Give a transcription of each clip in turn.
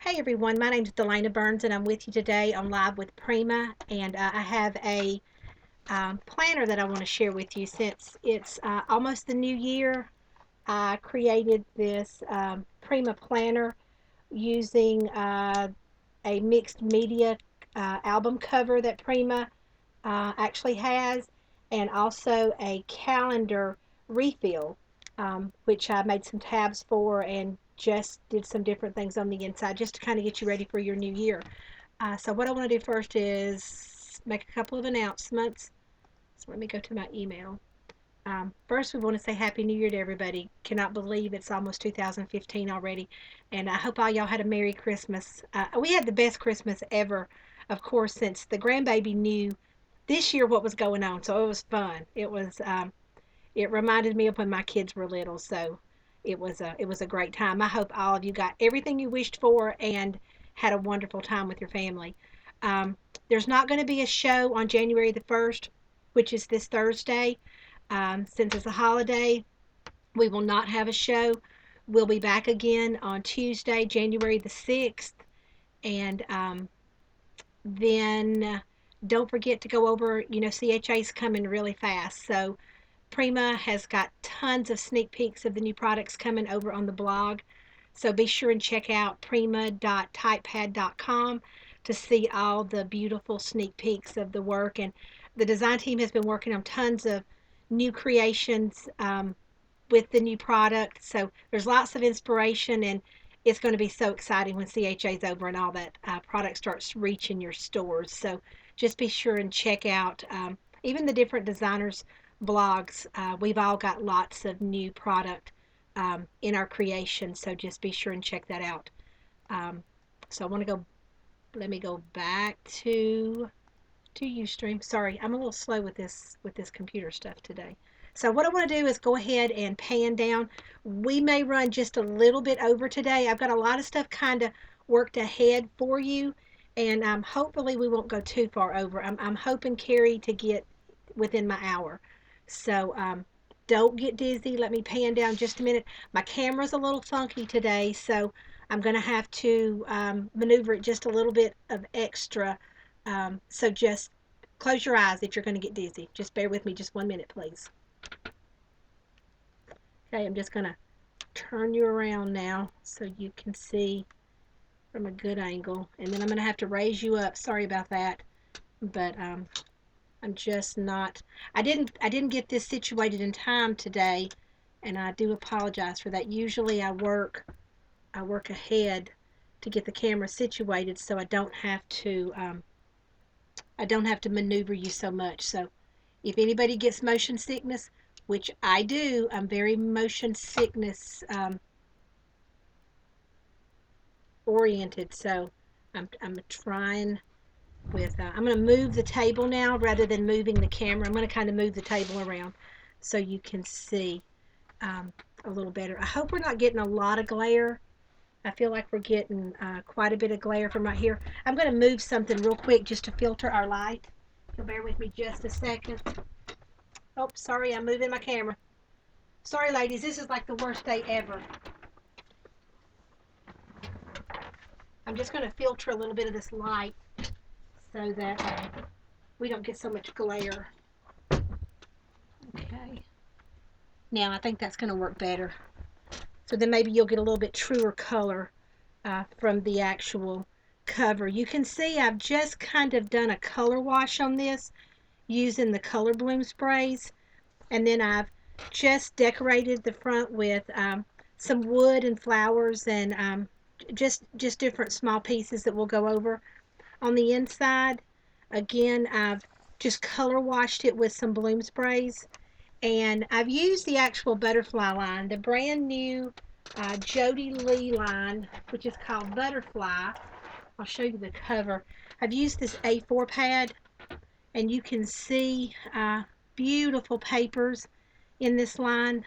Hey everyone, my name is Delaina Burns and I'm with you today on Live with Prima. And I have a planner that I want to share with you since it's almost the new year. I created this Prima planner using a mixed media album cover that Prima actually has, and also a calendar refill, which I made some tabs for and just did some different things on the inside just to kind of get you ready for your new year. So what I want to do first is make a couple of announcements. So let me go to my email. First, we want to say Happy New Year to everybody. Cannot believe it's almost 2015 already. And I hope all y'all had a Merry Christmas. We had the best Christmas ever, of course, since the grandbaby knew this year what was going on. So it was fun. It reminded me of when my kids were little. So it was a great time. I hope all of you got everything you wished for and had a wonderful time with your family. Um, there's not going to be a show on January the 1st, which is this Thursday. Since it's a holiday, we will not have a show. We'll be back again on Tuesday, January the 6th. And then don't forget to go over, CHA's coming really fast. So Prima has got tons of sneak peeks of the new products coming over on the blog. So be sure and check out prima.typepad.com to see all the beautiful sneak peeks of the work. And the design team has been working on tons of new creations with the new product. So there's lots of inspiration, and it's going to be so exciting when CHA is over and all that product starts reaching your stores. So just be sure and check out even the different designers' blogs. We've all got lots of new product in our creation, so just be sure and check that out. Um, so I want to go. Let me go back to Ustream. Sorry, I'm a little slow with this computer stuff today. So what I want to do is go ahead and pan down. We may run just a little bit over today. I've got a lot of stuff kind of worked ahead for you, and hopefully we won't go too far over. I'm hoping, Carrie, to get within my hour. So don't get dizzy. Let me pan down just a minute. My camera's a little funky today, so I'm going to have to maneuver it just a little bit of extra. So just close your eyes if you're going to get dizzy. Just bear with me just 1 minute, please. Okay, I'm just going to turn you around now so you can see from a good angle. And then I'm going to have to raise you up. Sorry about that. But I'm just not, I didn't get this situated in time today, and I do apologize for that. Usually I work ahead to get the camera situated so I don't have to maneuver you so much. So if anybody gets motion sickness, which I do, I'm very motion sickness oriented. So I'm trying with, I'm going to move the table now rather than moving the camera. I'm going to kind of move the table around so you can see a little better. I hope we're not getting a lot of glare. I feel like we're getting quite a bit of glare from right here. I'm going to move something real quick just to filter our light. You'll bear with me just a second. Oh, sorry, I'm moving my camera. Sorry, ladies, this is like the worst day ever. I'm just going to filter a little bit of this light so that we don't get so much glare. Okay. Now, I think that's going to work better. So then maybe you'll get a little bit truer color from the actual cover. You can see I've just kind of done a color wash on this using the color bloom sprays, and then I've just decorated the front with some wood and flowers and just different small pieces that we'll go over on the inside. Again, I've just color washed it with some bloom sprays, and I've used the actual butterfly line, the brand new Jody Lee line, which is called Butterfly. I'll show you the cover. I've used this A4 pad, and you can see beautiful papers in this line.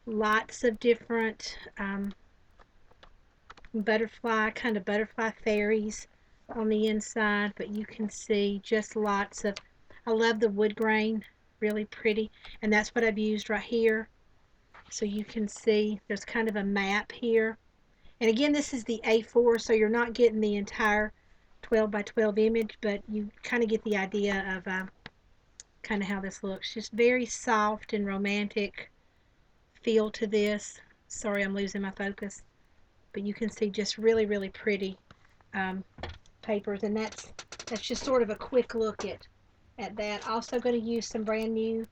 Lots of different butterfly fairies on the inside, but you can see just lots of, I love the wood grain, really pretty, and that's what I've used right here. So you can see there's kind of a map here And again, this is the A4, so you're not getting the entire 12 by 12 image, but you kind of get the idea of kind of how this looks. Just very soft and romantic feel to this. Sorry, I'm losing my focus. But you can see just really, really pretty um, papers, and that's just sort of a quick look at that. Also going to use some brand new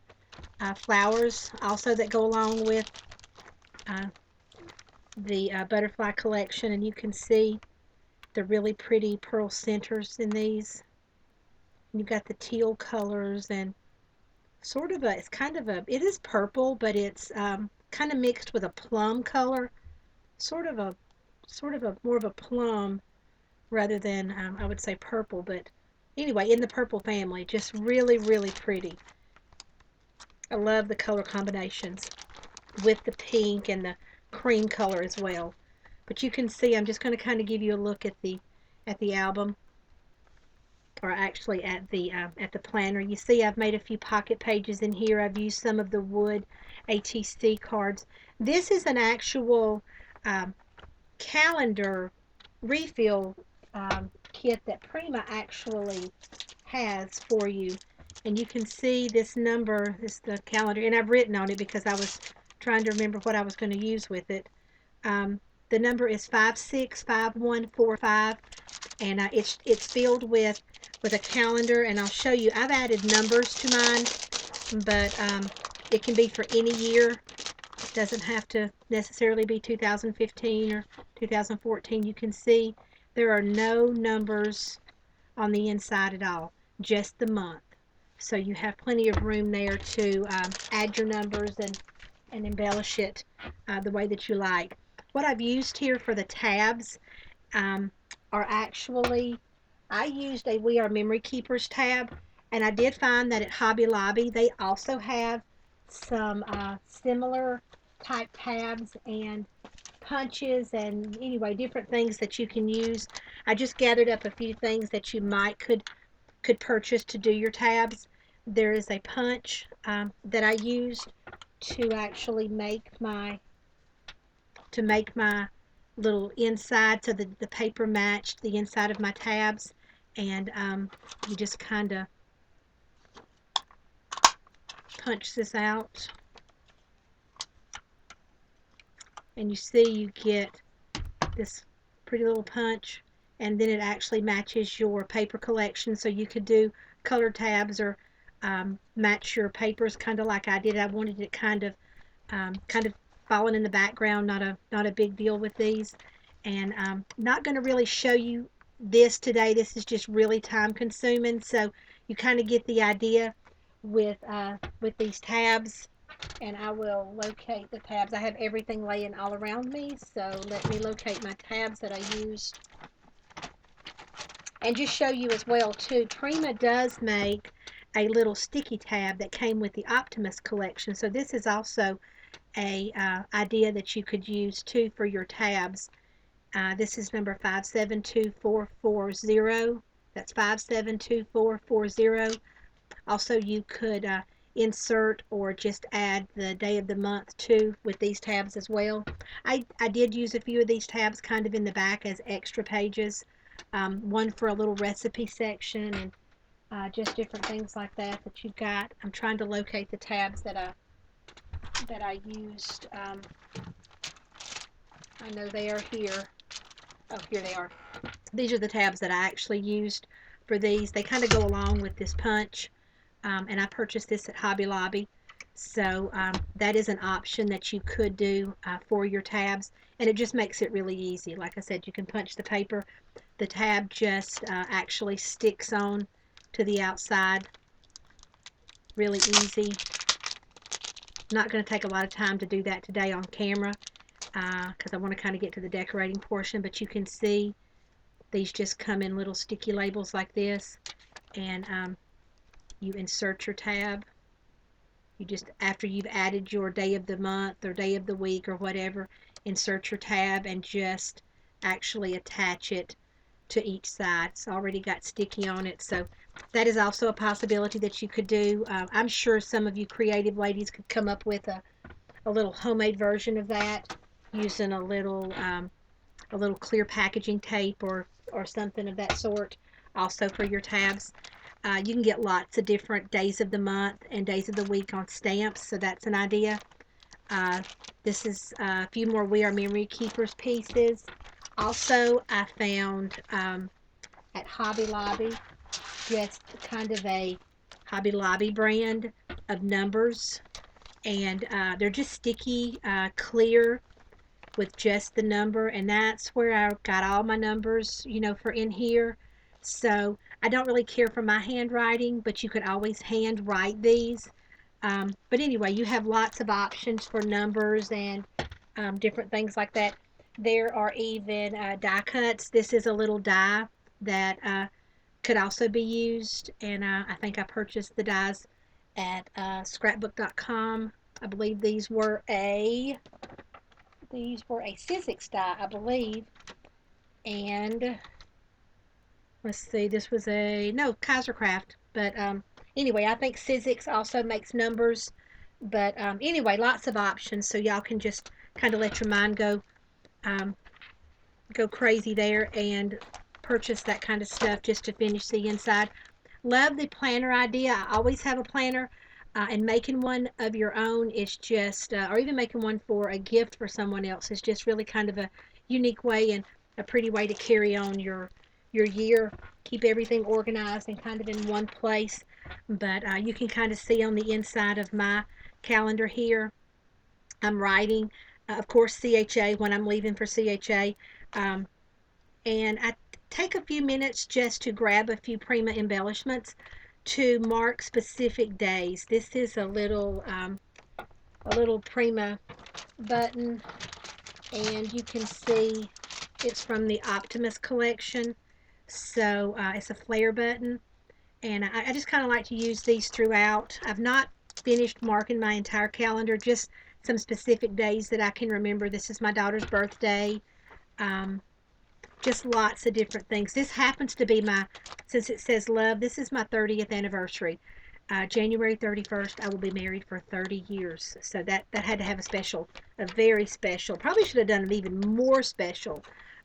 flowers also that go along with uh, the butterfly collection, and you can see the really pretty pearl centers in these. And you've got the teal colors and sort of a, it's kind of a, it is purple, but it's kind of mixed with a plum color, sort of a, more of a plum rather than I would say purple, but anyway, in the purple family, just really, really pretty. I love the color combinations with the pink and the cream color as well. But you can see, I'm just going to kind of give you a look at the album, or actually at the planner. You see I've made a few pocket pages in here. I've used some of the wood ATC cards. This is an actual um, calendar refill kit that Prima actually has for you. And you can see this number, this the calendar, and I've written on it because I was trying to remember what I was going to use with it. The number is 565145, and it's filled with a calendar, and I'll show you. I've added numbers to mine, but it can be for any year. It doesn't have to necessarily be 2015 or 2014. You can see there are no numbers on the inside at all, just the month. So you have plenty of room there to add your numbers and embellish it the way that you like. What I've used here for the tabs um, are actually, I used a We Are Memory Keepers tab, and I did find that at Hobby Lobby they also have some similar type tabs and punches and anyway different things that you can use. I just gathered up a few things that you might could purchase to do your tabs. There is a punch that I used to actually make my little inside so the paper matched the inside of my tabs, and you just kind of punch this out, and you see you get this pretty little punch, and then it actually matches your paper collection, so you could do colored tabs or match your papers kind of like I did. I wanted it kind of falling in the background, not a big deal with these. And not going to really show you this today. This is just really time consuming, so you kind of get the idea with these tabs. And I will locate the tabs. I have everything laying all around me, so let me locate my tabs that I used. And just show you as well too, Prima does make a little sticky tab that came with the Optimus collection. So this is also a idea that you could use too for your tabs. This is number 572440. That's 572440. Also, you could insert or just add the day of the month too with these tabs as well. I did use a few of these tabs kind of in the back as extra pages. One for a little recipe section and just different things like that you've got. I'm trying to locate the tabs that I used. I know they are here. Oh, here they are. These are the tabs that I actually used for these. They kind of go along with this punch, and I purchased this at Hobby Lobby. So that is an option that you could do for your tabs, and it just makes it really easy. Like I said, you can punch the paper. The tab just actually sticks on to the outside. Really easy. Not going to take a lot of time to do that today on camera because I want to kind of get to the decorating portion, but you can see these just come in little sticky labels like this, and you insert your tab. You just, after you've added your day of the month or day of the week or whatever, insert your tab and just actually attach it to each side. It's already got sticky on it, so that is also a possibility that you could do. I'm sure some of you creative ladies could come up with a little homemade version of that using a little a little clear packaging tape or something of that sort, also for your tabs. You can get lots of different days of the month and days of the week on stamps, so that's an idea. Uh, this is a few more We Are Memory Keepers pieces. Also, I found at Hobby Lobby just kind of a Hobby Lobby brand of numbers, and they're just sticky, clear with just the number, and that's where I got all my numbers, for in here. So I don't really care for my handwriting, but you could always hand write these. But anyway, you have lots of options for numbers and different things like that. There are even die cuts. This is a little die that could also be used, and I think I purchased the dies at scrapbook.com. I believe these were a Sizzix die, I believe, and let's see, this was a no Kaisercraft, but anyway, I think Sizzix also makes numbers, but anyway, lots of options, so y'all can just kind of let your mind um, go crazy there and purchase that kind of stuff just to finish the inside. Love the planner idea. I always have a planner, and making one of your own is just, or even making one for a gift for someone else is just really kind of a unique way and a pretty way to carry on your year. Keep everything organized and kind of in one place. But you can kind of see on the inside of my calendar here, I'm writing, of course, CHA when I'm leaving for CHA. Um, and I take a few minutes just to grab a few Prima embellishments to mark specific days. This is a little Prima button, and you can see it's from the Optimus collection. So it's a flare button, and I just kind of like to use these throughout. I've not finished marking my entire calendar, just some specific days that I can remember. This is my daughter's birthday. Um, just lots of different things. This happens to be since it says love, this is my 30th anniversary. January 31st, I will be married for 30 years. So that had to have a very special, probably should have done an even more special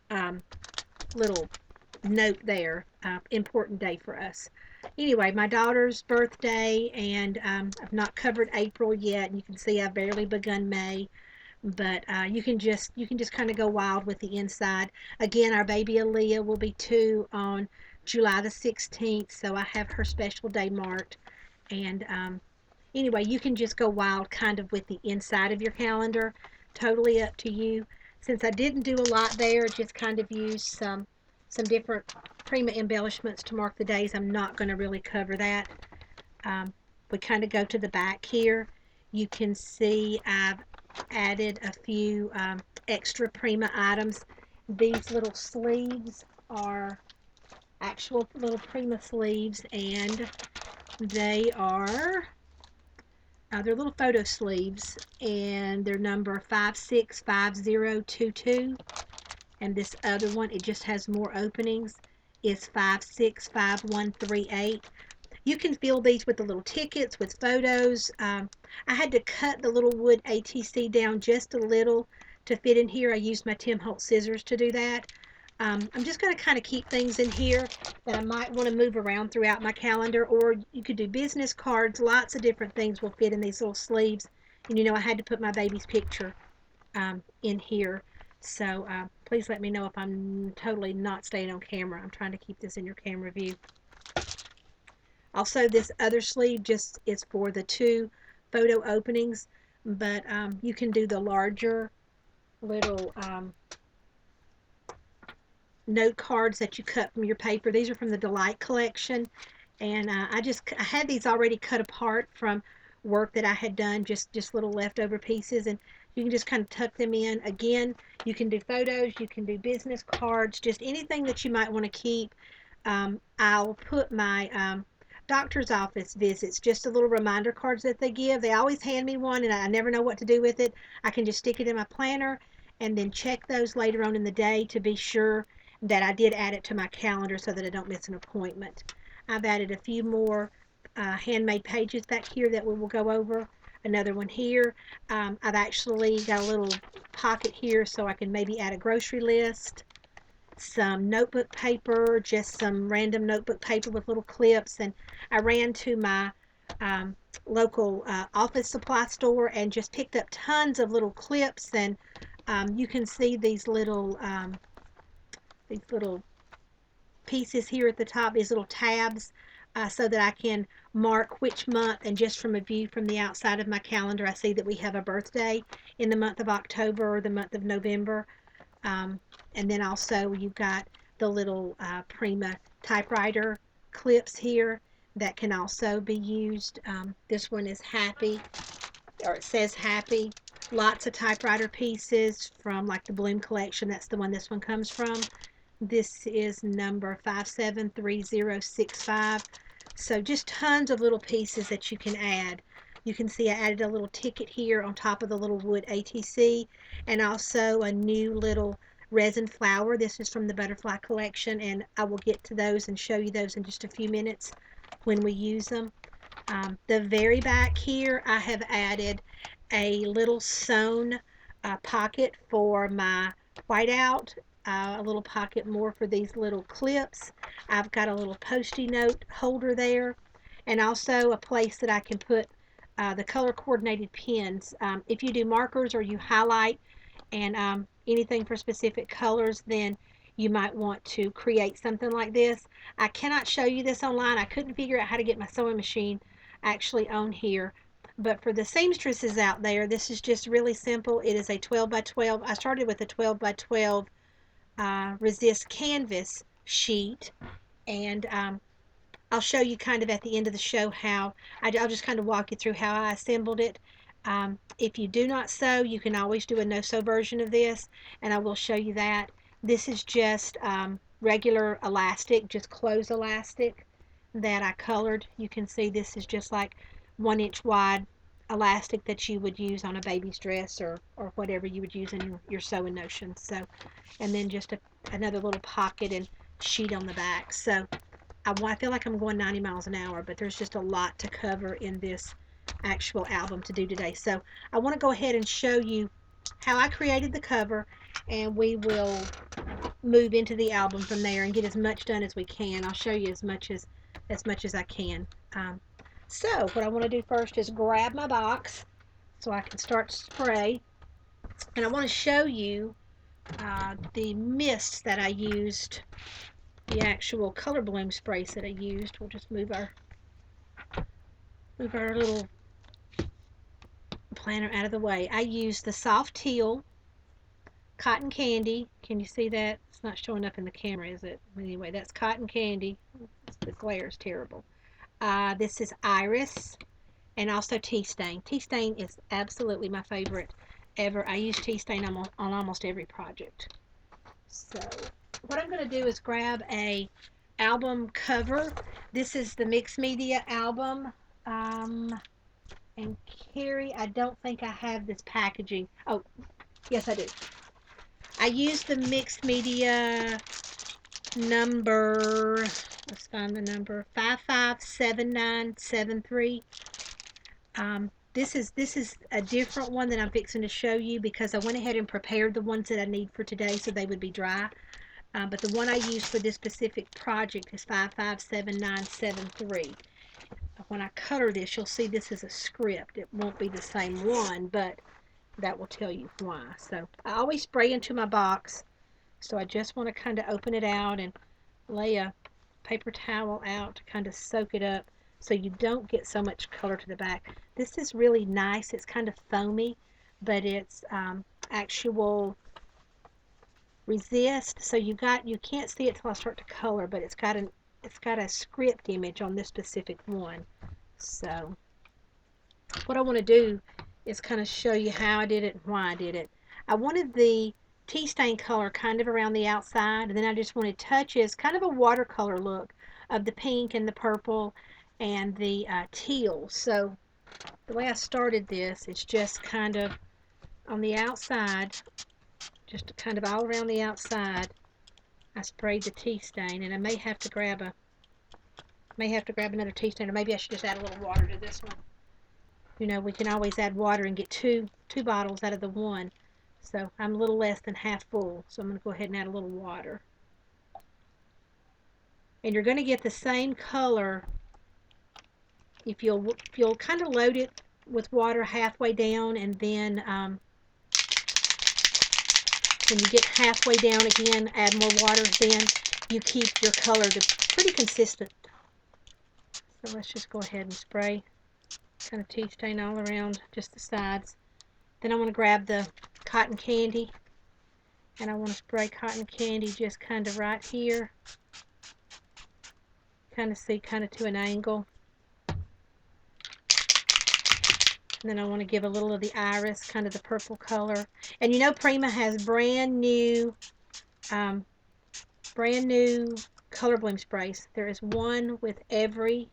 um, little note there. Important day for us. Anyway, my daughter's birthday, and I've not covered April yet, and you can see I've barely begun May, but you can just kind of go wild with the inside. Again, our baby Aaliyah will be 2 on July the 16th, so I have her special day marked. And anyway, you can just go wild kind of with the inside of your calendar. Totally up to you. Since I didn't do a lot there, just kind of use some different Prima embellishments to mark the days. I'm not going to really cover that. Um, we kind of go to the back here. You can see I've added a few extra Prima items. These little sleeves are actual little Prima sleeves, and they are they're little photo sleeves, and they're number 565022. And this other one, it just has more openings, is 565138. You can fill these with the little tickets, with photos. I had to cut the little wood ATC down just a little to fit in here. I used my Tim Holtz scissors to do that. I'm just going to kind of keep things in here that I might want to move around throughout my calendar, or you could do business cards. Lots of different things will fit in these little sleeves. And I had to put my baby's picture in here. So please let me know if I'm totally not staying on camera. I'm trying to keep this in your camera view. Also, this other sleeve just is for the 2 photo openings, but you can do the larger little note cards that you cut from your paper. These are from the Delight collection, and I had these already cut apart from work that I had done, just little leftover pieces, and you can just kind of tuck them in. Again, you can do photos, you can do business cards, just anything that you might want to keep. I'll put my doctor's office visits, just a little reminder cards that they give. They always hand me one, and I never know what to do with it. I can just stick it in my planner and then check those later on in the day to be sure that I did add it to my calendar so that I don't miss an appointment. I've added a few more handmade pages back here that we will go over. another one here. I've actually got a little pocket here so I can maybe add a grocery list, some notebook paper, just some random notebook paper with little clips. And I ran to my um, local office supply store and just picked up tons of little clips. And you can see these little pieces here at the top, these little tabs, so that I can mark which month. And just from a view from the outside of my calendar, I see that we have a birthday in the month of October or the month of November. Um, and then also you've got the little Prima typewriter clips here that can also be used. This one is happy, or it says happy. Lots of typewriter pieces from like the Bloom collection. That's the one this one comes from. This is number 573065. So just tons of little pieces that you can add. You can see I added a little ticket here on top of the little wood ATC, and also a new little resin flower. This is from the butterfly collection, and I will get to those and show you those in just a few minutes when we use them. The very back here, I have added a little sewn pocket for my whiteout, a little pocket more for these little clips. I've got a little post-it note holder there, and also a place that I can put the color coordinated pens. If you do markers or you highlight and anything for specific colors, then you might want to create something like this. I cannot show you this online. I couldn't figure out how to get my sewing machine actually on here. But for the seamstresses out there, this is just really simple. It is a 12 by 12. I started with a 12 by 12 resist canvas sheet, and I'll show you kind of at the end of the show how I'll just kind of walk you through how I assembled it. If you do not sew, you can always do a no-sew version of this, and I will show you that. This is just regular elastic, just clothes elastic that I colored. You can see this is just like 1 inch wide elastic that you would use on a baby's dress, or whatever you would use in your sewing notions. So, and then just another little pocket and sheet on the back. So I feel like I'm going 90 miles an hour, but there's just a lot to cover in this actual album to do today. So I want to go ahead and show you how I created the cover, and we will move into the album from there and get as much done as we can. I'll show you as much as I can. So what I want to do first is grab my box so I can start to spray, and I want to show you the mist that I used, the actual color bloom sprays that I used. We'll just move our little planner out of the way. I used the soft teal cotton candy. Can you see that? It's not showing up in the camera, is it? Anyway, that's cotton candy. The glare is terrible. This is iris, and also tea stain. Tea stain is absolutely my favorite ever. I use tea stain on almost every project. So what I'm going to do is grab a album cover. This is the mixed media album. And Carrie, I don't think I have this packaging. Oh, yes, I do. I used the mixed media number, let's find the number, 557973. This is a different one that I'm fixing to show you because I went ahead and prepared the ones that I need for today so they would be dry. But the one I used for this specific project is 557973. When I color this, you'll see this is a script. It won't be the same one, but that will tell you why. So I always spray into my box, so I just want to kind of open it out and lay a paper towel out to kind of soak it up so you don't get so much color to the back. This is really nice. It's kind of foamy, but it's actual resist, so you can't see it till I start to color, but it's got a script image on this specific one. So what I want to do is kind of show you how I did it and why I did it. I wanted the tea stain color kind of around the outside, and then I just wanted touches, kind of a watercolor look of the pink and the purple and the teal. So the way I started this is just kind of on the outside, just kind of all around the outside. I sprayed the tea stain, and I may have to grab another tea stain, or maybe I should just add a little water to this one. You know, we can always add water and get two bottles out of the one. So I'm a little less than half full. So I'm going to go ahead and add a little water. And you're going to get the same color if you'll kind of load it with water halfway down, and then when you get halfway down again, add more water. Then you keep your color pretty consistent. So let's just go ahead and spray kind of tea stain all around just the sides. Then I want to grab the cotton candy, and I want to spray cotton candy just kind of right here. Kind of see kind of to an angle. And then I want to give a little of the iris, kind of the purple color. And you know Prima has brand new color bloom sprays. There is one with every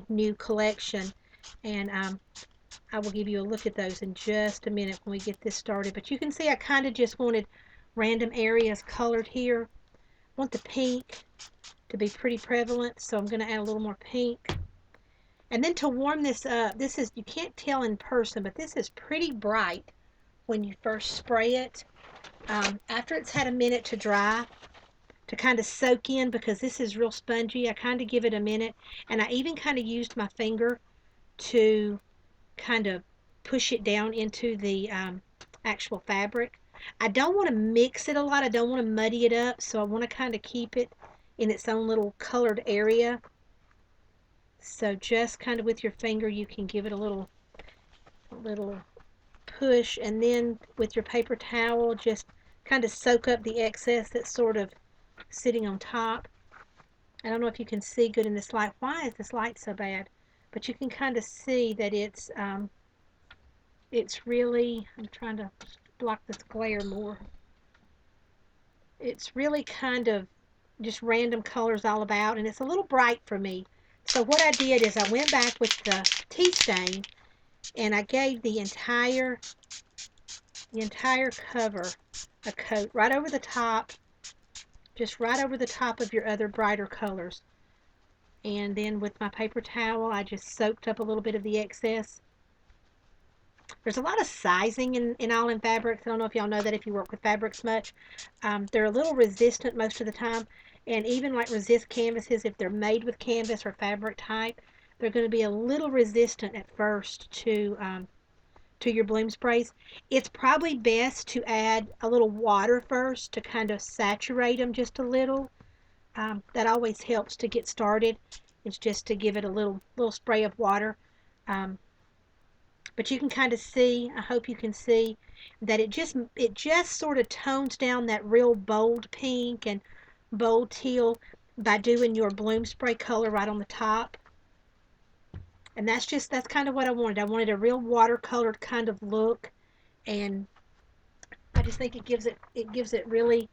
new collection. And I will give you a look at those in just a minute when we get this started. But you can see I kind of just wanted random areas colored here. I want the pink to be pretty prevalent, so I'm going to add a little more pink. And then to warm this up, you can't tell in person, but this is pretty bright when you first spray it. After it's had a minute to dry, to kind of soak in, because this is real spongy, I kind of give it a minute. And I even kind of used my finger to kind of push it down into the actual fabric. I don't want to mix it a lot. I don't want to muddy it up, so I want to kind of keep it in its own little colored area. So just kind of with your finger, you can give it a little push, and then with your paper towel, just kind of soak up the excess that's sort of sitting on top. I don't know if you can see good in this light. Why is this light so bad? But you can kind of see that it's really, I'm trying to block this glare more. It's really kind of just random colors all about, and it's a little bright for me. So what I did is I went back with the tea stain, and I gave the entire cover a coat right over the top, just right over the top of your other brighter colors. And then with my paper towel, I just soaked up a little bit of the excess. There's a lot of sizing in all in fabrics. I don't know if y'all know that if you work with fabrics much. They're a little resistant most of the time. And even like resist canvases, if they're made with canvas or fabric type, they're going to be a little resistant at first to your bloom sprays. It's probably best to add a little water first to kind of saturate them just a little. That always helps to get started. It's just to give it a little spray of water. But you can kind of see, I hope you can see, that it just sort of tones down that real bold pink and bold teal by doing your bloom spray color right on the top. And that's kind of what I wanted. I wanted a real watercolored kind of look, and I just think it gives it really,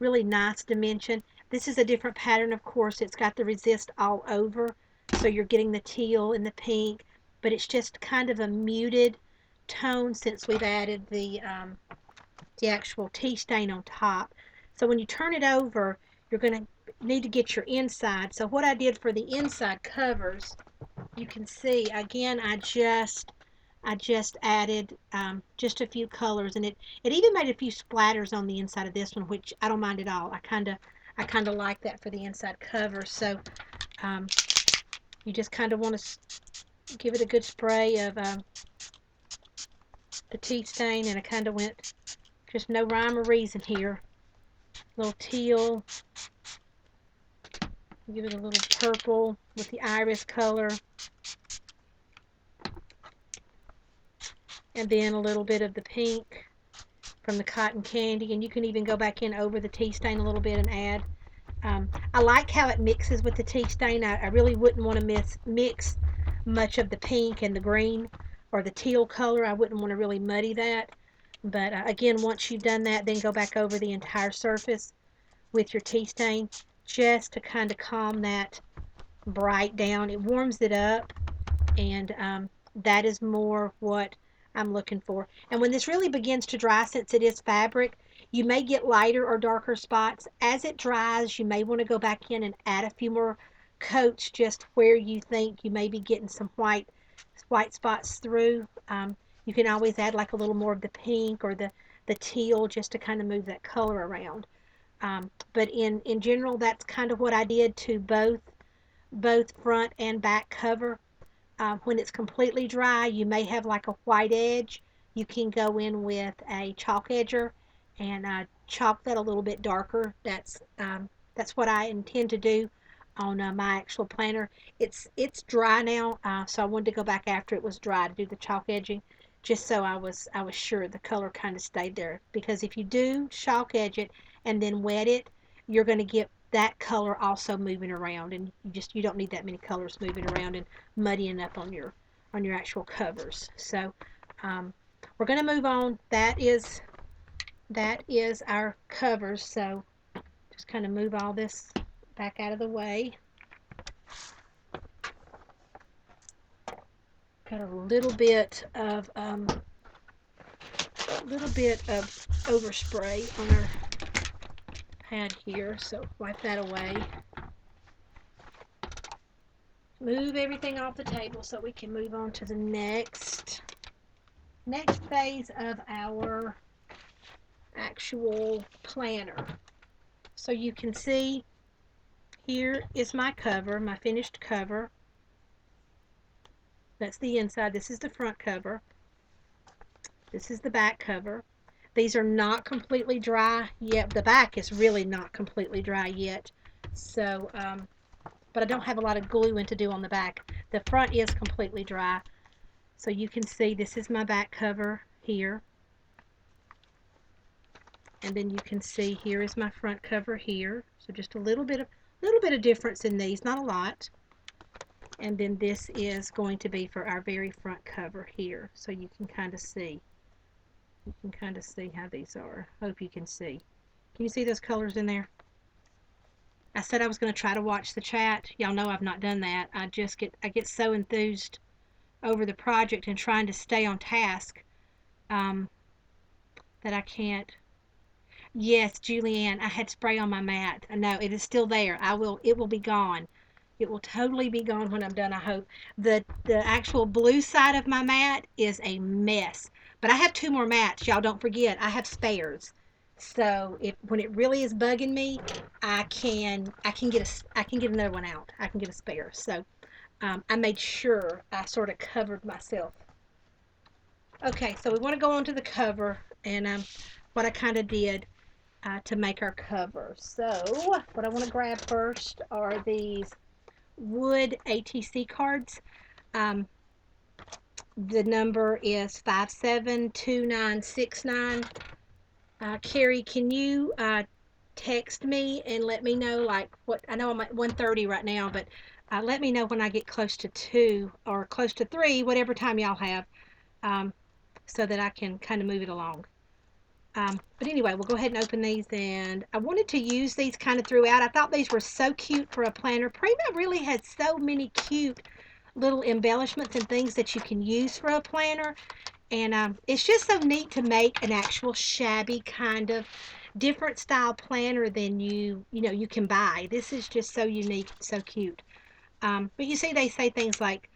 really nice dimension. This is a different pattern, of course. It's got the resist all over, so you're getting the teal and the pink, but it's just kind of a muted tone since we've added the actual tea stain on top. So when you turn it over, you're going to need to get your inside. So what I did for the inside covers, you can see again, I just added just a few colors, and it even made a few splatters on the inside of this one, which I don't mind at all. I kind of like that for the inside cover. So you just kind of want to give it a good spray of the tea stain, and I kind of went just no rhyme or reason here. A little teal, give it a little purple with the iris color, and then a little bit of the pink from the cotton candy. And you can even go back in over the tea stain a little bit and add. I like how it mixes with the tea stain. I really wouldn't want to mix much of the pink and the green or the teal color. I wouldn't want to really muddy that. But again, once you've done that, then go back over the entire surface with your tea stain just to kind of calm that bright down. It warms it up, and that is more what I'm looking for. And when this really begins to dry, since it is fabric, you may get lighter or darker spots. As it dries, you may want to go back in and add a few more coats just where you think you may be getting some white spots through. You can always add like a little more of the pink or the teal just to kind of move that color around. But in general, that's kind of what I did to both front and back cover. When it's completely dry, you may have like a white edge. You can go in with a chalk edger and chalk that a little bit darker. That's what I intend to do on my actual planner. It's dry now, so I wanted to go back after it was dry to do the chalk edging, just so I was sure the color kind of stayed there. Because if you do chalk edge it and then wet it, you're going to get that color also moving around, and you don't need that many colors moving around and muddying up on your actual covers. So we're going to move on. That is our covers. So just kind of move all this back out of the way. Got a little bit of overspray on our pad here, so wipe that away. Move everything off the table so we can move on to the next phase of our actual planner. So you can see here is my cover, my finished cover. That's the inside. This is the front cover. This is the back cover. These are not completely dry yet. The back is really not completely dry yet. So, but I don't have a lot of gluing to do on the back. The front is completely dry. So you can see this is my back cover here. And then you can see here is my front cover here. So just a little bit of difference in these, not a lot. And then this is going to be for our very front cover here. So you can kind of see. You can kind of see how these are. Hope you can see. Can you see those colors in there? I said I was going to try to watch the chat. Y'all know I've not done that. I get so enthused over the project and trying to stay on task that I can't. Yes, Julianne, I had spray on my mat. I know it is still there. It will be gone. It will totally be gone when I'm done, I hope. The actual blue side of my mat is a mess. But I have 2 more mats. Y'all don't forget, I have spares. So when it really is bugging me, I can get another one out. I can get a spare. So I made sure I sort of covered myself. Okay, so we want to go on to the cover and what I kind of did to make our cover. So what I want to grab first are these wood ATC cards. The number is 572969. Carrie, can you text me and let me know, like, what I know I'm at 1:30 right now, but let me know when I get close to 2 or close to 3, whatever time y'all have, so that I can kind of move it along. But anyway, we'll go ahead and open these, and I wanted to use these kind of throughout. I thought these were so cute for a planner. Prima really has so many cute little embellishments and things that you can use for a planner, and it's just so neat to make an actual shabby kind of different style planner than you can buy. This is just so unique, so cute. But you see they say things like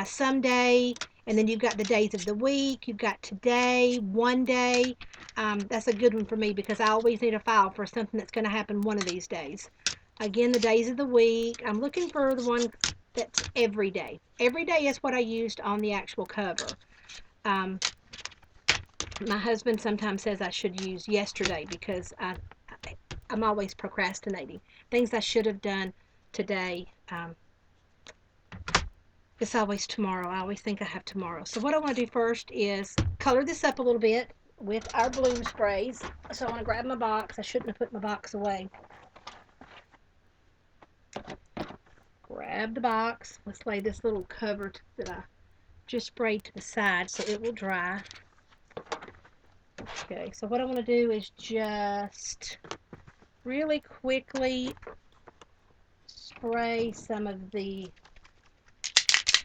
someday, and then you've got the days of the week, you've got today, one day. That's a good one for me because I always need a file for something that's going to happen one of these days. Again, the days of the week. I'm looking for the one that's every day. Every day is what I used on the actual cover. My husband sometimes says I should use yesterday because I'm always procrastinating. Things I should have done today. It's always tomorrow. I always think I have tomorrow. So what I want to do first is color this up a little bit with our bloom sprays. So I want to grab my box. I shouldn't have put my box away. Grab the box. Let's lay this little cover that I just sprayed to the side so it will dry. Okay, so what I want to do is just really quickly spray some of the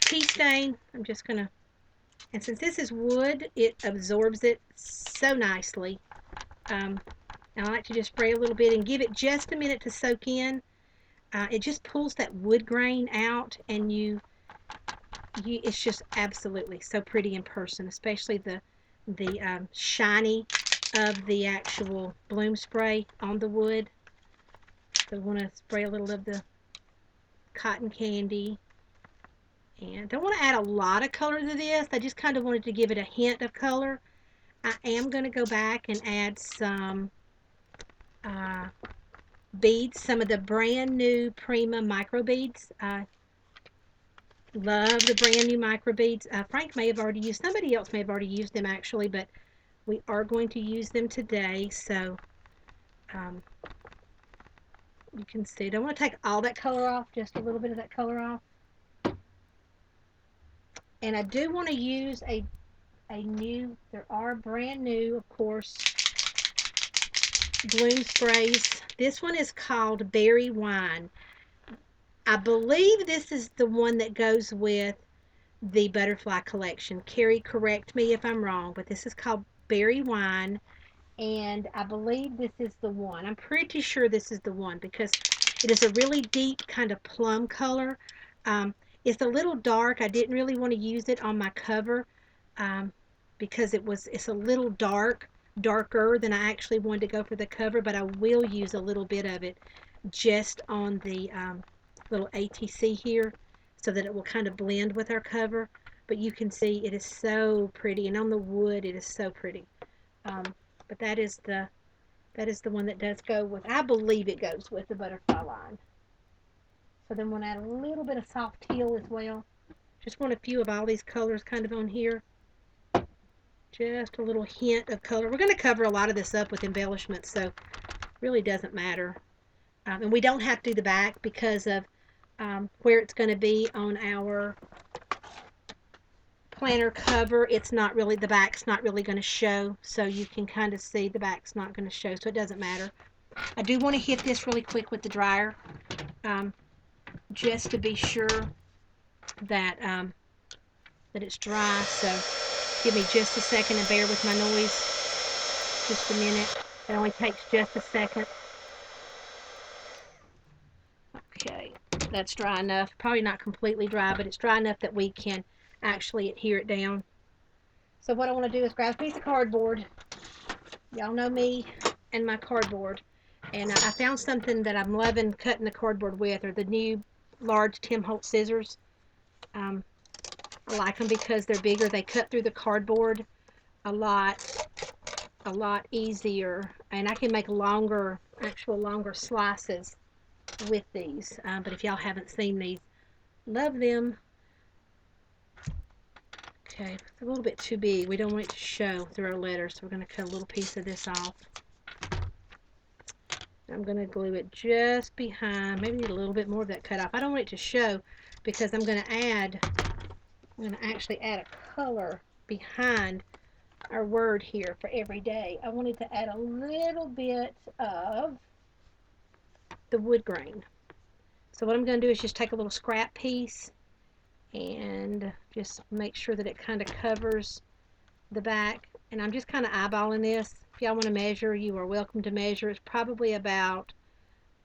tea stain. I'm just going to, and since this is wood, it absorbs it so nicely. And I like to just spray a little bit and give it just a minute to soak in. It just pulls that wood grain out, and it's just absolutely so pretty in person, especially the shiny of the actual bloom spray on the wood. So I want to spray a little of the cotton candy. And don't want to add a lot of color to this. I just kind of wanted to give it a hint of color. I am going to go back and add some uh, beads, some of the brand new Prima micro beads. I love the brand new micro beads. Frank may have already used, somebody else may have already used them actually, but we are going to use them today. So um, you can see, don't want to take all that color off, just a little bit of that color off. And I do want to use a new, there are brand new, of course, bloom sprays. This one is called Berry Wine. I believe this is the one that goes with the butterfly collection. Carrie, correct me if I'm wrong, but this is called Berry Wine, and I believe this is the one. I'm pretty sure this is the one because it is a really deep kind of plum color. Um, it's a little dark. I didn't really want to use it on my cover um, because it's a little darker than I actually wanted to go for the cover, but I will use a little bit of it just on the little ATC here so that it will kind of blend with our cover. But you can see it is so pretty, and on the wood it is so pretty. Um, but that is the one that does go with, I believe it goes with the butterfly line. So then we'll add a little bit of soft teal as well. Just want a few of all these colors kind of on here. Just a little hint of color. We're going to cover a lot of this up with embellishments, so it really doesn't matter. And we don't have to do the back because of where it's going to be on our planner cover. It's not really, the back's not really going to show, so you can kind of see the back's not going to show, so it doesn't matter. I do want to hit this really quick with the dryer just to be sure that that it's dry. So give me just a second and bear with my noise. Just a minute. It only takes just a second. Okay, that's dry enough. Probably not completely dry, but it's dry enough that we can actually adhere it down. So what I want to do is grab a piece of cardboard. Y'all know me and my cardboard. And I found something that I'm loving cutting the cardboard with, or the new large Tim Holtz scissors. I like them because they're bigger. They cut through the cardboard a lot easier, and I can make longer slices with these. But if y'all haven't seen these, love them. Okay, it's a little bit too big. We don't want it to show through our letters, so we're going to cut a little piece of this off. I'm going to glue it just behind, maybe need a little bit more of that cut off. I don't want it to show because I'm going to actually add a color behind our word here for every day. I wanted to add a little bit of the wood grain. So what I'm going to do is just take a little scrap piece and just make sure that it kind of covers the back. And I'm just kind of eyeballing this. If y'all want to measure, you are welcome to measure. It's probably about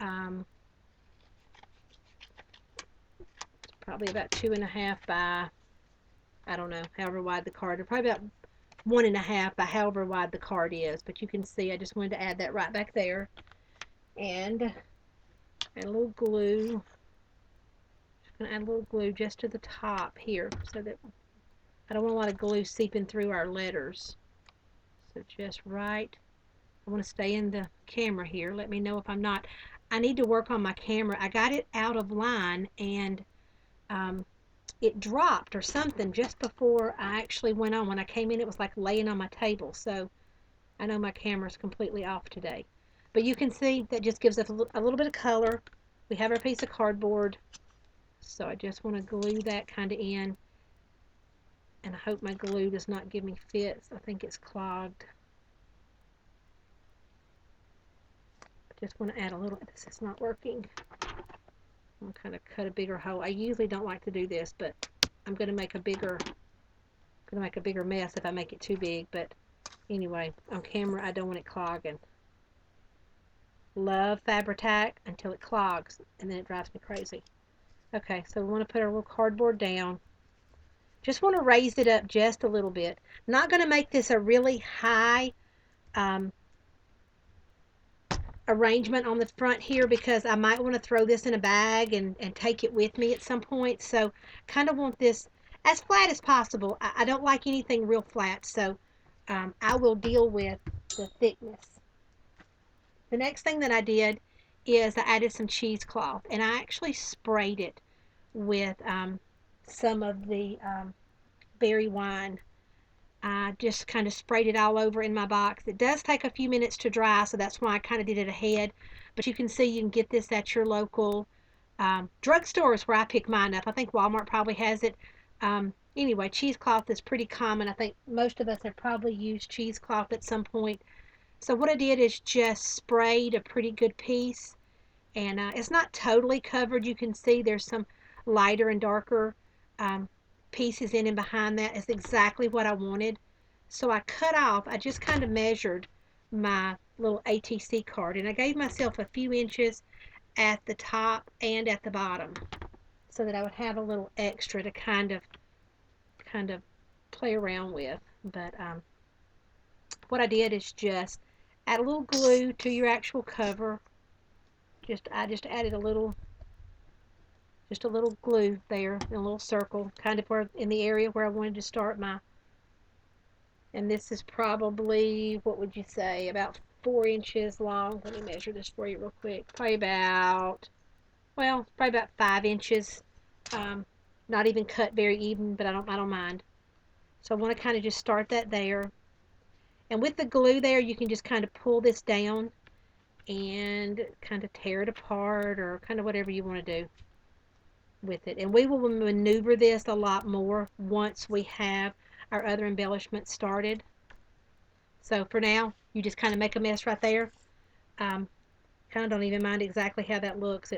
2.5 by, I don't know, however wide the card. Or probably about 1.5 by however wide the card is. But you can see I just wanted to add that right back there. And add a little glue. Just going to add a little glue just to the top here so that I don't want a lot of glue seeping through our letters. So just right. I want to stay in the camera here. Let me know if I'm not. I need to work on my camera. I got it out of line and it dropped or something just before I actually went on. When I came in, it was like laying on my table. So I know my camera's completely off today. But you can see that just gives us a little bit of color. We have our piece of cardboard. So I just want to glue that kind of in. And I hope my glue does not give me fits. I think it's clogged. Just want to add a little. This is not working. I'm going to kind of cut a bigger hole. I usually don't like to do this, but I'm going to make a bigger mess if I make it too big. But anyway, on camera I don't want it clogging. Love Fabri-Tac until it clogs, and then it drives me crazy. Okay, so we want to put our little cardboard down. Just want to raise it up just a little bit. Not going to make this a really high um, arrangement on the front here because I might want to throw this in a bag and take it with me at some point. So kind of want this as flat as possible. I don't like anything real flat, so I will deal with the thickness. The next thing that I did is I added some cheesecloth, and I actually sprayed it with some of the berry wine. I just kind of sprayed it all over in my box. It does take a few minutes to dry, so that's why I kind of did it ahead. But you can see you can get this at your local drugstore is where I pick mine up. I think Walmart probably has it. Anyway, cheesecloth is pretty common. I think most of us have probably used cheesecloth at some point. So what I did is just sprayed a pretty good piece, and it's not totally covered. You can see there's some lighter and darker um, pieces in and behind that. Is exactly what I wanted. So I just kind of measured my little ATC card, and I gave myself a few inches at the top and at the bottom so that I would have a little extra to kind of play around with. But what I did is just add a little glue to your actual cover. I just added just a little glue there in a little circle, kind of where in the area where I wanted to start my. And this is probably, what would you say, about 4 inches long. Let me measure this for you real quick. Probably about 5 inches. Um, Not even cut very even, but I don't mind. So I want to kind of just start that there. And with the glue there, you can just kind of pull this down and kind of tear it apart or kind of whatever you want to do with it. And we will maneuver this a lot more once we have our other embellishments started. So for now, you just kind of make a mess right there. Kind of don't even mind exactly how that looks.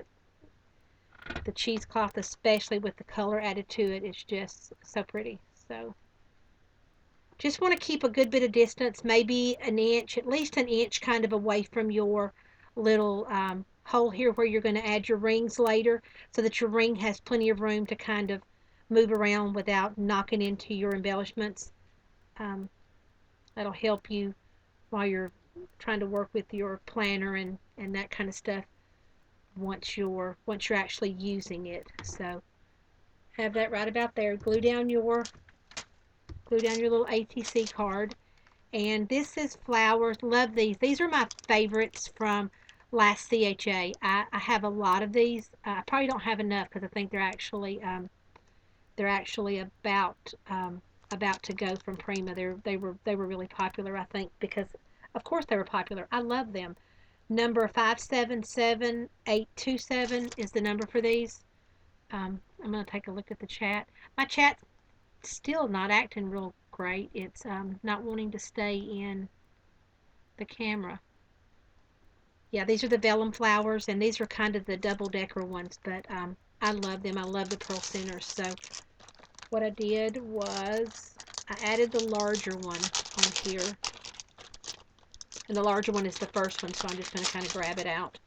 The cheesecloth, especially with the color added to it, is just so pretty. So just want to keep a good bit of distance, maybe an inch, at least an inch kind of away from your little hole here where you're going to add your rings later, so that your ring has plenty of room to kind of move around without knocking into your embellishments. Um, That'll help you while you're trying to work with your planner and that kind of stuff once you're actually using it. So have that right about there. Glue down your little ATC card. And this is flowers. Love these. These are my favorites from last CHA. I have a lot of these. I probably don't have enough because I think they're actually about to go from Prima. They were really popular, I think, because of course they were popular. I love them. Number 577827 is the number for these. I'm going to take a look at the chat. My chat's still not acting real great. It's not wanting to stay in the camera. Yeah, these are the vellum flowers, and these are kind of the double-decker ones, but I love them. I love the pearl centers. So what I did was I added the larger one on here. And the larger one is the first one, so I'm just going to kind of grab it out.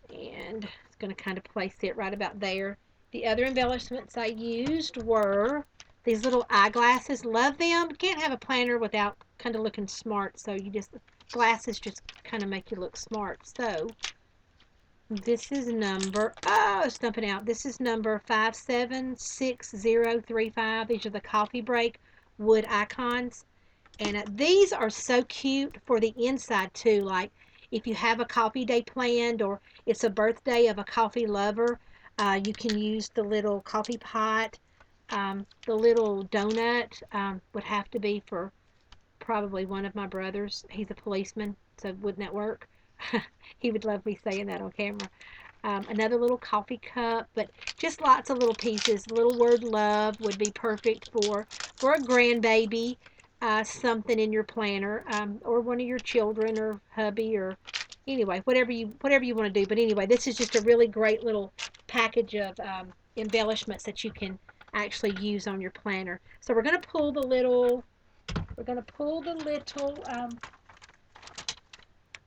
And it's going to kind of place it right about there. The other embellishments I used were these little eyeglasses. Love them. Can't have a planner without kind of looking smart, so glasses just kind of make you look smart. So this is number, stumping out. This is number 576035. These are the coffee break wood icons. And these are so cute for the inside too. Like if you have a coffee day planned or it's a birthday of a coffee lover, you can use the little coffee pot. The little donut would have to be for probably one of my brothers. He's a policeman, so wouldn't that work? He would love me saying that on camera. Another little coffee cup, but just lots of little pieces. Little word love would be perfect for a grandbaby. Something in your planner, or one of your children, or hubby, or anyway, whatever you want to do. But anyway, this is just a really great little package of embellishments that you can actually use on your planner. So we're going to pull the little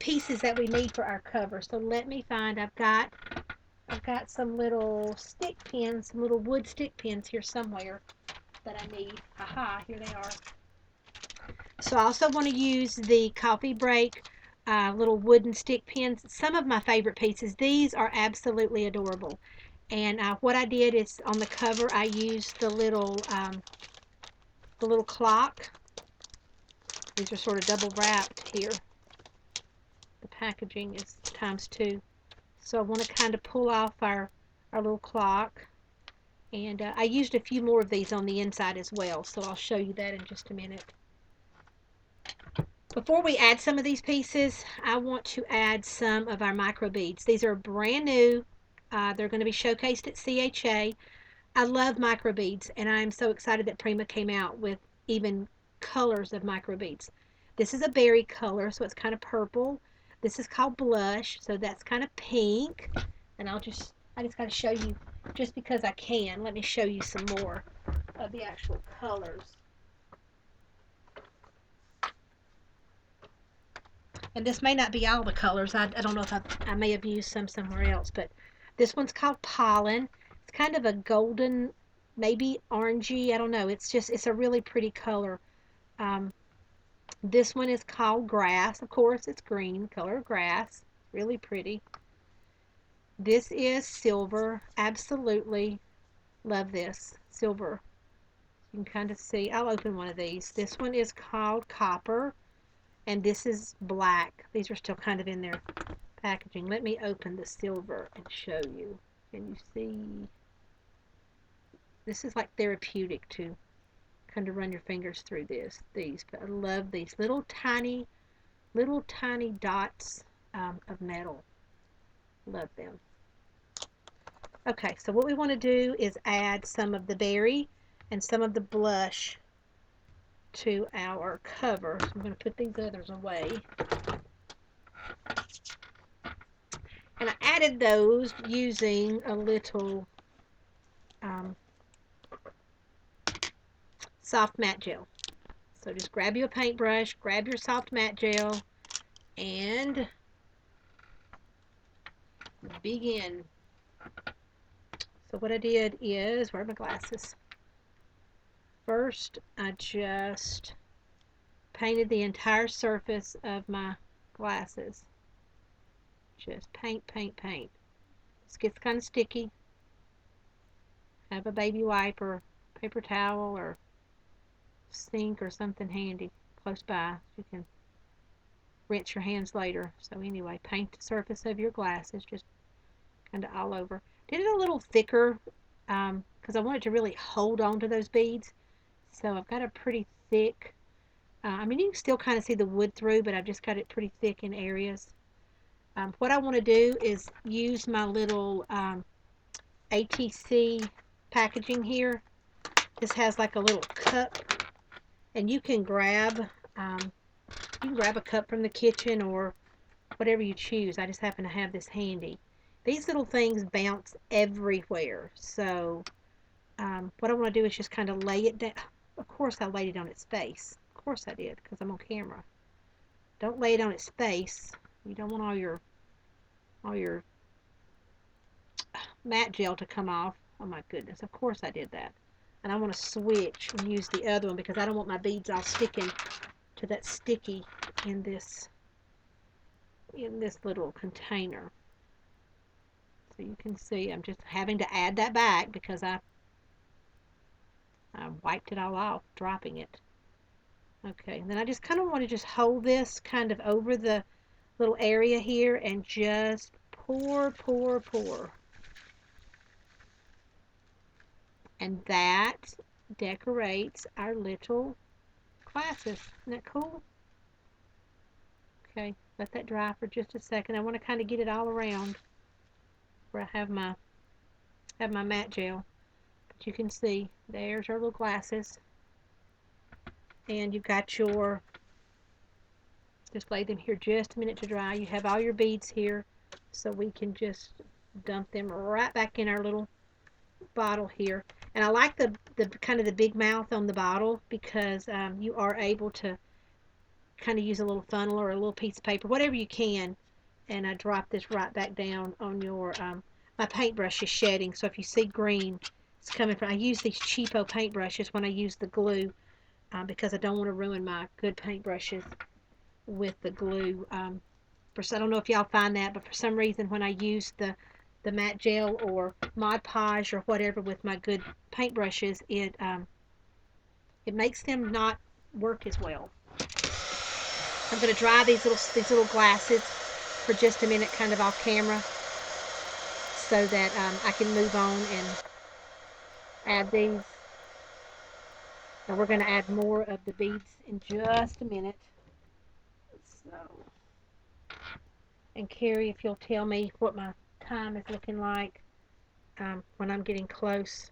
pieces that we need for our cover. So let me find, I've got some little stick pins, some little wood stick pins here somewhere that I need. Aha, here they are. So I also want to use the coffee break little wooden stick pins. Some of my favorite pieces. These are absolutely adorable. And what I did is on the cover I used the little clock. These are sort of double wrapped here. The packaging is ×2. So I want to kind of pull off our little clock. And I used a few more of these on the inside as well. So I'll show you that in just a minute. Before we add some of these pieces, I want to add some of our micro beads. These are brand new. They're going to be showcased at CHA. I love micro beads, and I'm so excited that Prima came out with even colors of micro beads. This is a berry color, so it's kind of purple. This is called blush, so that's kind of pink. And I just got to show you, just because I can, let me show you some more of the actual colors. And this may not be all the colors. I don't know if I may have used some somewhere else, but this one's called Pollen. It's kind of a golden, maybe orangey. I don't know. It's a really pretty color. This one is called Grass. Of course, it's green, color of grass. Really pretty. This is Silver. Absolutely love this. Silver. You can kind of see. I'll open one of these. This one is called Copper. And this is black. These are still kind of in their packaging. Let me open the silver and show you. Can you see? This is like therapeutic to kind of run your fingers through these. But I love these little tiny dots of metal. Love them. Okay, so what we want to do is add some of the berry and some of the blush to our cover. So I'm going to put these others away. And I added those using a little soft matte gel. So just grab you a paintbrush, grab your soft matte gel, and begin. So what I did is, where are my glasses? First, I just painted the entire surface of my glasses. Just paint, paint, paint. This gets kind of sticky. Have a baby wipe or paper towel or sink or something handy close by. You can rinse your hands later. So anyway, paint the surface of your glasses just kind of all over. Did it a little thicker because I wanted to really hold on to those beads. So I've got a pretty thick, I mean you can still kind of see the wood through, but I've just got it pretty thick in areas. What I want to do is use my little ATC packaging here. This has like a little cup, and you can grab a cup from the kitchen or whatever you choose. I just happen to have this handy. These little things bounce everywhere, so what I want to do is just kind of lay it down. Of course I laid it on its face. Of course I did, because I'm on camera. Don't lay it on its face. You don't want all your matte gel to come off. Oh my goodness, of course I did that. And I want to switch and use the other one because I don't want my beads all sticking to that sticky in this little container. So you can see I'm just having to add that back because I wiped it all off, dropping it. Okay, and then I just kind of want to just hold this kind of over the little area here and just pour, pour, pour. And that decorates our little glasses. Isn't that cool? Okay, let that dry for just a second. I want to kind of get it all around where I have my matte gel. But you can see there's our little glasses. And you've got your, just lay them here just a minute to dry. You have all your beads here, so we can just dump them right back in our little bottle here. And I like the kind of the big mouth on the bottle because you are able to kind of use a little funnel or a little piece of paper, whatever you can, and I drop this right back down on your, my paintbrush is shedding, so if you see green, it's coming from, I use these cheapo paintbrushes when I use the glue, because I don't want to ruin my good paintbrushes with the glue. I don't know if y'all find that, but for some reason when I use the matte gel or Mod Podge or whatever with my good paintbrushes, it makes them not work as well. I'm going to dry these little glasses for just a minute, kind of off camera, so that I can move on and add these. And we're going to add more of the beads in just a minute. So, and Carrie, if you'll tell me what my time is looking like when I'm getting close.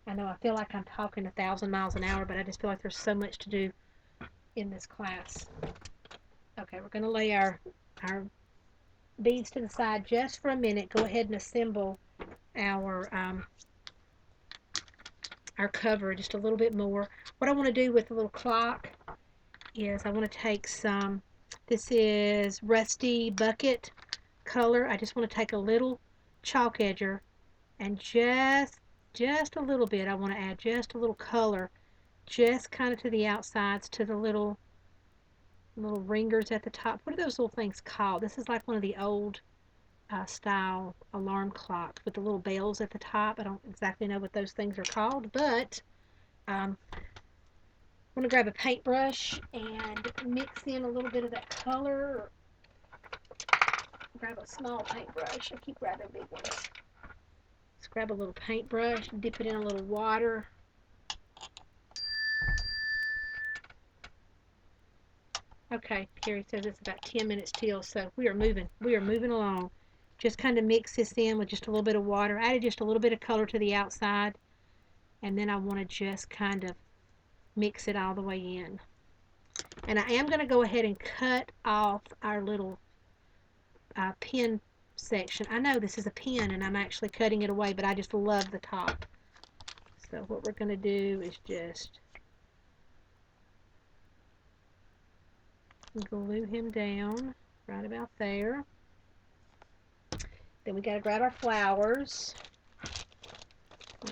I know I feel like I'm talking 1,000 miles an hour, but I just feel like there's so much to do in this class. Okay, we're going to lay our beads to the side just for a minute. Go ahead and assemble our cover just a little bit more. What I want to do with the little clock is I want to take some, this is Rusty Bucket color. I just want to take a little chalk edger and just a little bit, I want to add just a little color, just kind of to the outsides, to the little ringers at the top. What are those little things called? This is like one of the old style alarm clocks with the little bells at the top. I don't exactly know what those things are called, but I'm going to grab a paintbrush and mix in a little bit of that color. Grab a small paintbrush. I keep grabbing big ones. Let's grab a little paintbrush, dip it in a little water. Okay, Carrie says it's about 10 minutes till, so we are moving along. Just kind of mix this in with just a little bit of water. I added just a little bit of color to the outside, and then I want to just kind of mix it all the way in. And I am going to go ahead and cut off our little pin section. I know this is a pin and I'm actually cutting it away, but I just love the top. So what we're going to do is just glue him down right about there. Then we got to grab our flowers.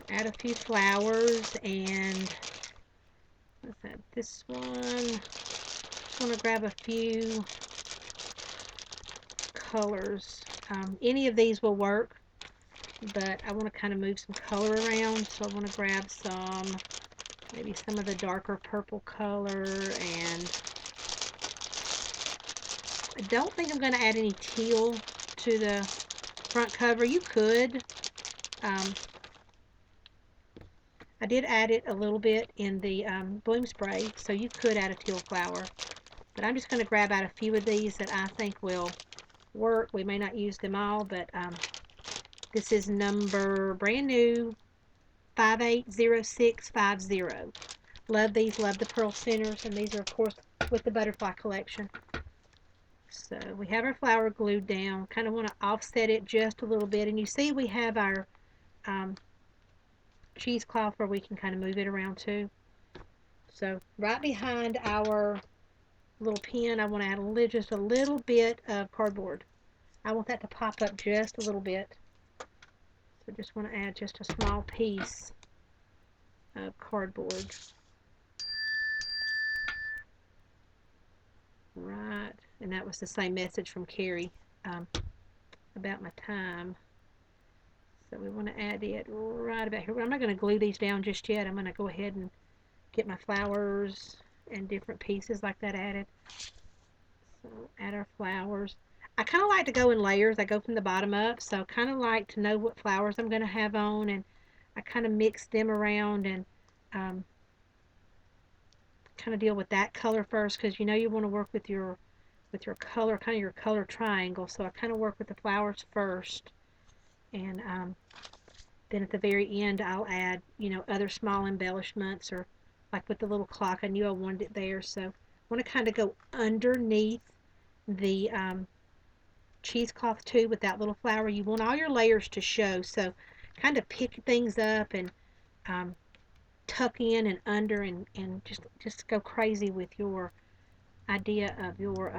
Add a few flowers, and let's add this one. I'm going to grab a few colors. Any of these will work, but I want to kind of move some color around, so I want to grab maybe some of the darker purple color, and I don't think I'm going to add any teal to the front cover. You could. I did add it a little bit in the bloom spray, so you could add a teal flower. But I'm just going to grab out a few of these that I think will work. We may not use them all, but this is number brand new 580650. Love these, love the pearl centers, and these are of course with the butterfly collection. So we have our flower glued down. Kind of want to offset it just a little bit, and you see we have our cheesecloth where we can kind of move it around too. So right behind our little pin, I want to add just a little bit of cardboard. I want that to pop up just a little bit. So just want to add just a small piece of cardboard. Right, and that was the same message from Carrie about my time. So we want to add it right about here. I'm not going to glue these down just yet. I'm going to go ahead and get my flowers and different pieces like that added. So add our flowers. I kind of like to go in layers. I go from the bottom up, so I kind of like to know what flowers I'm going to have on, and I kind of mix them around and kind of deal with that color first, because you know you want to work with your color, kind of your color triangle. So I kind of work with the flowers first, and then at the very end I'll add, you know, other small embellishments, or like with the little clock, I knew I wanted it there. So I want to kind of go underneath the cheesecloth too with that little flower. You want all your layers to show, so kind of pick things up and tuck in and under, and just go crazy with your idea of your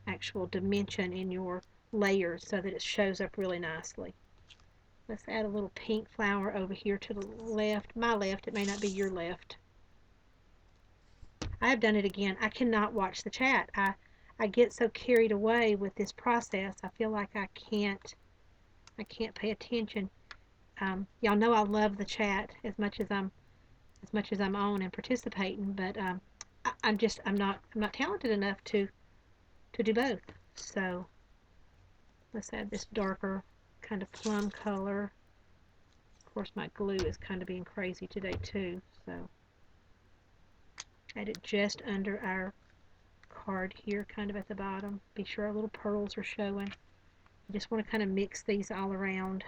actual dimension in your layers so that it shows up really nicely. Let's add a little pink flower over here to the left. My left, it may not be your left. I have done it again. I cannot watch the chat. I get so carried away with this process. I feel like I can't pay attention. Y'all know I love the chat as much as I'm on and participating, but I'm not talented enough to do both. So let's add this darker kind of plum color. Of course, my glue is kind of being crazy today too, so add it just under our card here, kind of at the bottom. Be sure our little pearls are showing. You just want to kind of mix these all around.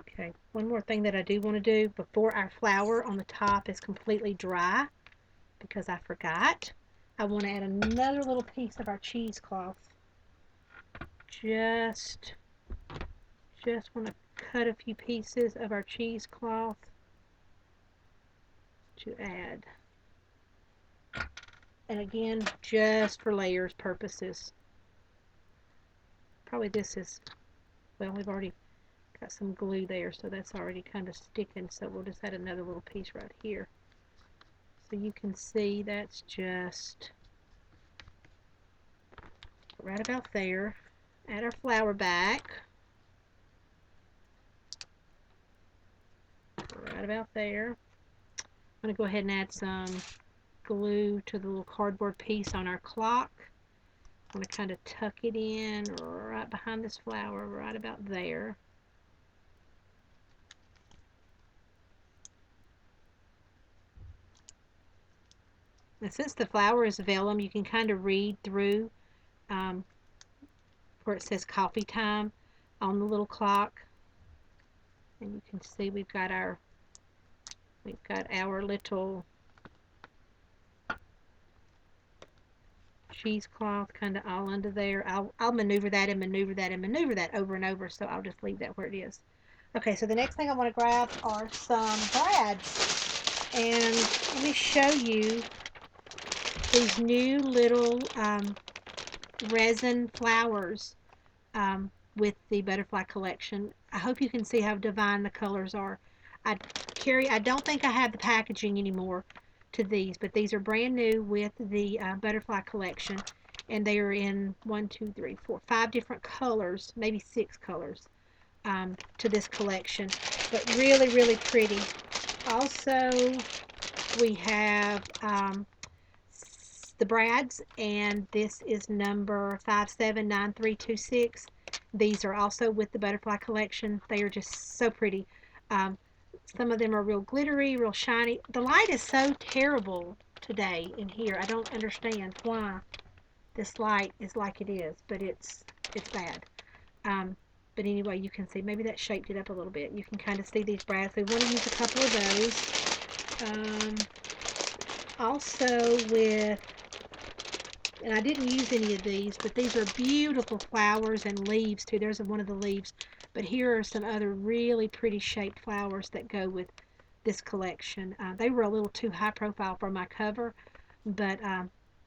Okay, one more thing that I do want to do before our flower on the top is completely dry, because I forgot, I want to add another little piece of our cheesecloth. Just want to cut a few pieces of our cheesecloth to add. And again, just for layers purposes. Probably this is, well, we've already got some glue there, so that's already kind of sticking, so we'll just add another little piece right here. So you can see that's just right about there. Add our flower back. Right about there. I'm going to go ahead and add some glue to the little cardboard piece on our clock. I'm going to kind of tuck it in right behind this flower, right about there. And since the flower is vellum, you can kind of read through where it says coffee time on the little clock. And you can see we've got our little cheesecloth kind of all under there. I'll maneuver that and maneuver that and maneuver that over and over, so I'll just leave that where it is. Okay, so the next thing I want to grab are some brads. And let me show you these new little resin flowers with the butterfly collection. I hope you can see how divine the colors are. I don't think I have the packaging anymore to these, but these are brand new with the butterfly collection, and they are in 5 different colors, maybe 6 colors to this collection, but really, really pretty. Also, we have the brads, and this is number 579326. These are also with the butterfly collection. They are just so pretty. Some of them are real glittery, real shiny. The light is so terrible today in here. I don't understand why this light is like it is, but it's bad. But anyway, you can see, maybe that shaped it up a little bit. You can kind of see these brads. We want to use a couple of those. Also with, and I didn't use any of these, but these are beautiful flowers and leaves too. There's one of the leaves. But here are some other really pretty shaped flowers that go with this collection. They were a little too high profile for my cover, but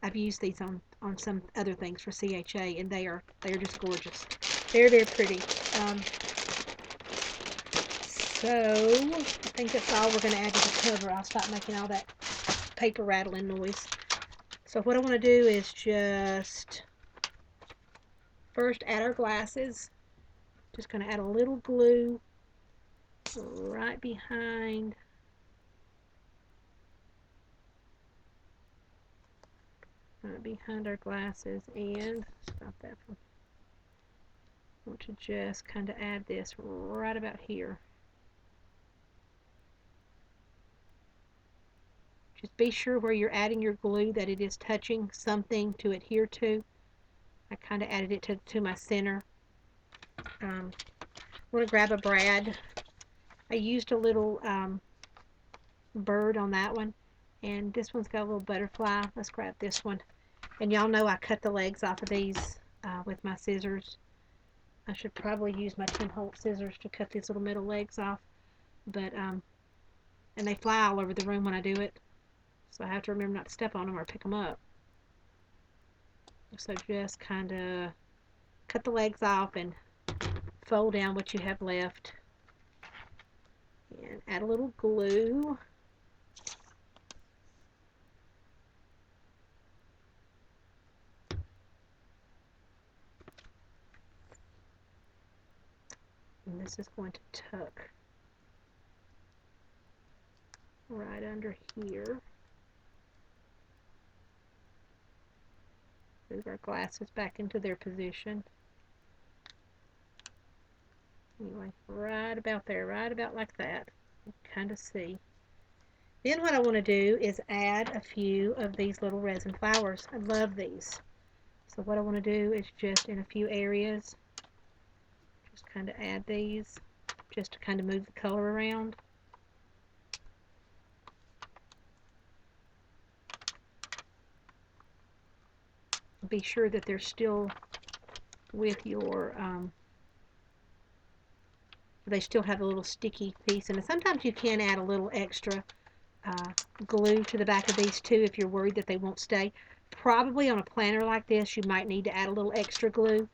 I've used these on some other things for CHA, and they are just gorgeous. Very, very pretty. So I think that's all we're going to add to the cover. I'll stop making all that paper rattling noise. So what I want to do is just first add our glasses. Just going to add a little glue right behind our glasses, and stop that from, I want to just kind of add this right about here. Just be sure where you're adding your glue that it is touching something to adhere to. I kind of added it to my center. I'm going to grab a brad. I used a little bird on that one, and this one's got a little butterfly. Let's grab this one. And y'all know I cut the legs off of these with my scissors. I should probably use my 10-hole scissors to cut these little middle legs off, but and they fly all over the room when I do it. So I have to remember not to step on them or pick them up. So just kind of cut the legs off and fold down what you have left. And add a little glue. And this is going to tuck right under here. Move our glasses back into their position. Anyway, right about there, right about like that. You can kind of see. Then what I want to do is add a few of these little resin flowers. I love these. So what I want to do is just in a few areas, just kind of add these, just to kind of move the color around. Be sure that they're still with your, they still have a little sticky piece. And sometimes you can add a little extra glue to the back of these too if you're worried that they won't stay. Probably on a planner like this, you might need to add a little extra glue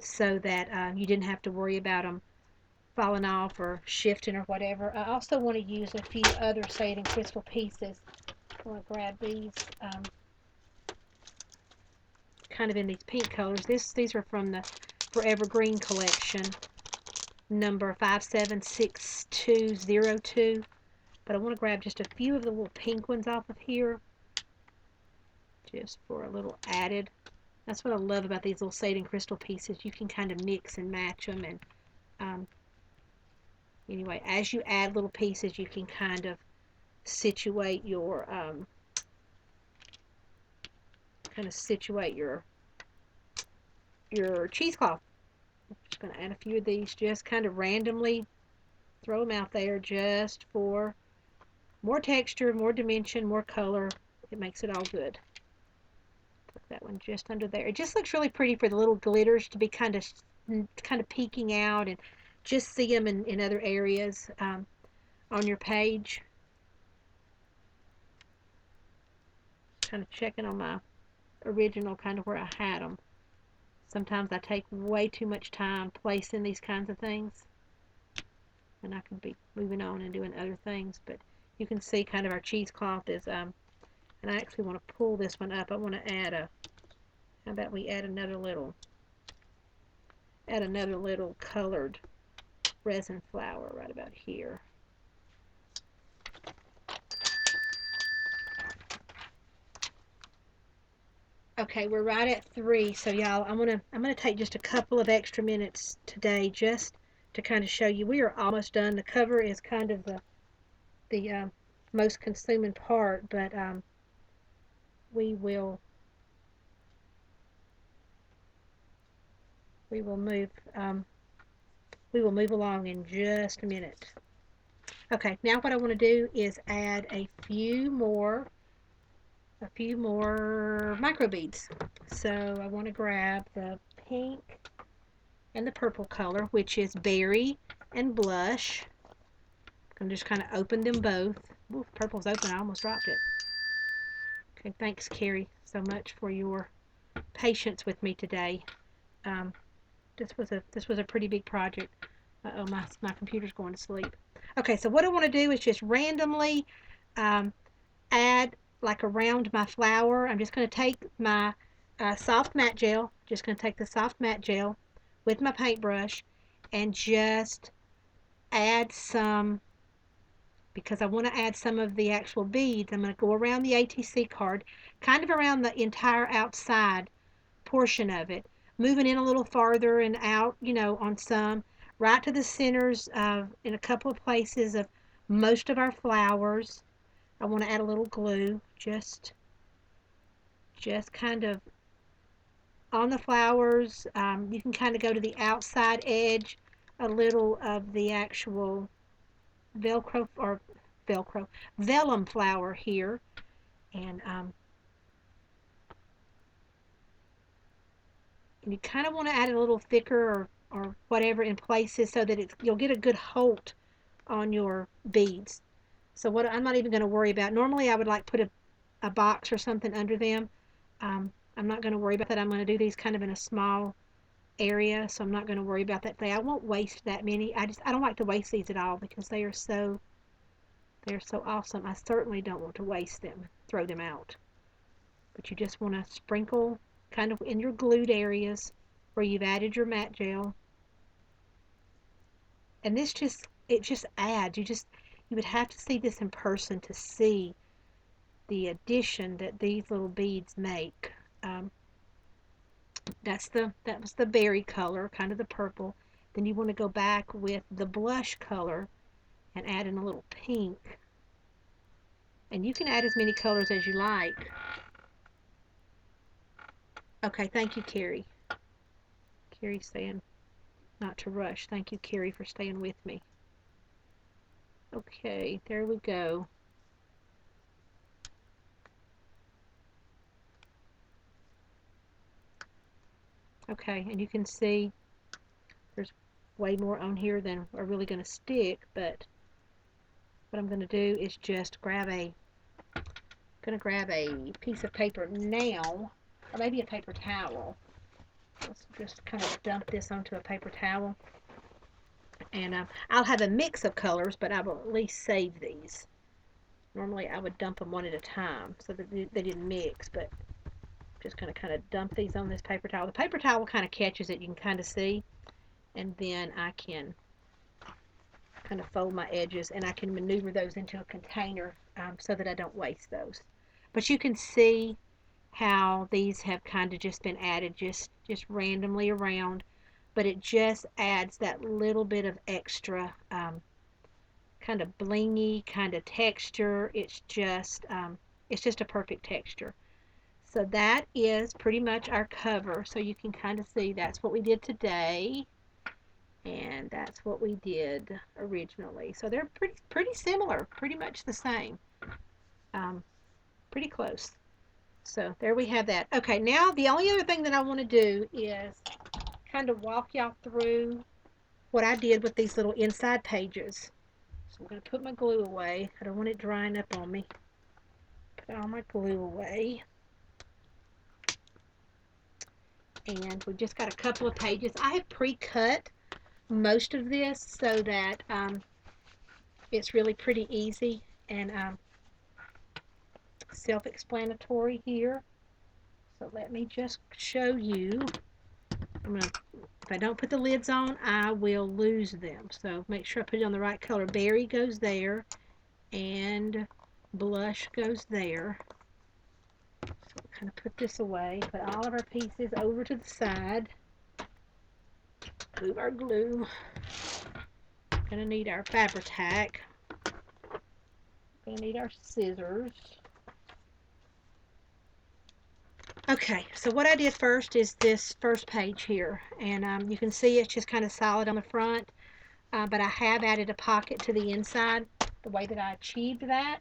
so that you didn't have to worry about them falling off or shifting or whatever. I also want to use a few other Say and Crystal pieces. I want to grab these kind of in these pink colors. These are from the Forever Green collection, number 5760202. But I want to grab just a few of the little pink ones off of here, just for a little added. That's what I love about these little Say and Crystal pieces. You can kind of mix and match them, and anyway, as you add little pieces, you can kind of situate your cheesecloth. I'm just going to add a few of these, just kind of randomly throw them out there just for more texture, more dimension, more color. It makes it all good. Put that one just under there. It just looks really pretty for the little glitters to be kind of peeking out, and just see them in other areas on your page. Kind of checking on my original, kind of where I had them. Sometimes I take way too much time placing these kinds of things, and I could be moving on and doing other things. But you can see kind of our cheesecloth is, and I actually want to pull this one up. I want to add how about we add another little colored resin flower right about here. Okay, we're right at 3, so y'all, I'm gonna take just a couple of extra minutes today just to kind of show you we are almost done. The cover is kind of the most consuming part, but we will move along in just a minute. Okay, now what I want to do is add a few more micro beads. So I want to grab the pink and the purple color, which is Berry and Blush. I'm just kind of open them both. Ooh, purple's open. I almost dropped it. Okay, thanks, Carrie, so much for your patience with me today. This was a pretty big project. Uh-oh, my computer's going to sleep. Okay, so what I want to do is just randomly add like around my flower. I'm just going to take my soft matte gel, with my paintbrush and just add some, because I want to add some of the actual beads. I'm going to go around the ATC card, kind of around the entire outside portion of it, moving in a little farther and out, on some, right to the centers in a couple of places of most of our flowers. I want to add a little glue, just kind of on the flowers. You can kind of go to the outside edge a little of the actual vellum flower here, and you kind of want to add it a little thicker or whatever in places so that you'll get a good hold on your beads. So what I'm not even going to worry about. Normally I would like put a box or something under them. I'm not going to worry about that. I'm going to do these kind of in a small area, so I'm not going to worry about that today. I won't waste that many. I don't like to waste these at all because they're so awesome. I certainly don't want to waste them, throw them out. But you just want to sprinkle kind of in your glued areas where you've added your matte gel. And it just adds. You would have to see this in person to see the addition that these little beads make. Um, that was the berry color, kind of the purple. Then you want to go back with the blush color and add in a little pink. And you can add as many colors as you like. Okay, thank you, Carrie. Carrie's saying not to rush. Thank you, Carrie, for staying with me. Okay, there we go. Okay, and you can see there's way more on here than are really going to stick, but what I'm going to do is just grab a piece of paper now, or maybe a paper towel. Let's just kind of dump this onto a paper towel. And I'll have a mix of colors, but I will at least save these. Normally I would dump them one at a time so that they didn't mix, but I'm just going to kind of dump these on this paper towel. The paper towel kind of catches it, you can kind of see, and then I can kind of fold my edges and I can maneuver those into a container so that I don't waste those. But you can see how these have kind of just been added just randomly around, but it just adds that little bit of extra kind of blingy kind of texture. It's just a perfect texture. So that is pretty much our cover. So you can kind of see that's what we did today, and that's what we did originally. So they're pretty similar, pretty much the same, pretty close. So there we have that. Okay, now the only other thing that I want to do is kind of walk y'all through what I did with these little inside pages. So I'm going to put my glue away. I don't want it drying up on me. Put all my glue away. And we just got a couple of pages. I have pre-cut most of this so that it's really pretty easy and self-explanatory here. So let me just show you. If I don't put the lids on, I will lose them. So make sure I put it on the right color. Berry goes there, and blush goes there. So we'll kind of put this away. Put all of our pieces over to the side. Move our glue. Gonna need our Fabri-Tac. Gonna need our scissors. Okay, so what I did first is this first page here, and you can see it's just kind of solid on the front, but I have added a pocket to the inside. The way that I achieved that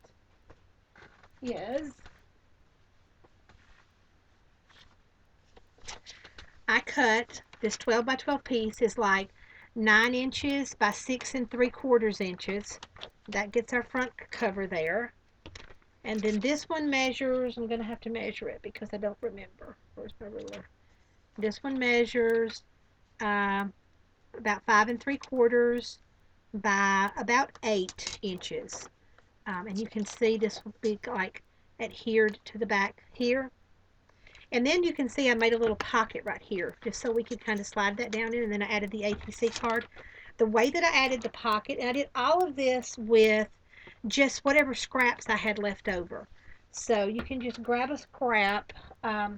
is I cut this 12 by 12 piece is like 9 inches by 6 3/4 inches. That gets our front cover there. And then this one measures, I'm going to have to measure it because I don't remember. Where's my ruler? This one measures about 5 3/4 by about 8 inches. And you can see this will be like adhered to the back here. And then you can see I made a little pocket right here just so we could kind of slide that down in, and then I added the APC card. The way that I added the pocket, and I did all of this with just whatever scraps I had left over. So you can just grab a scrap. Let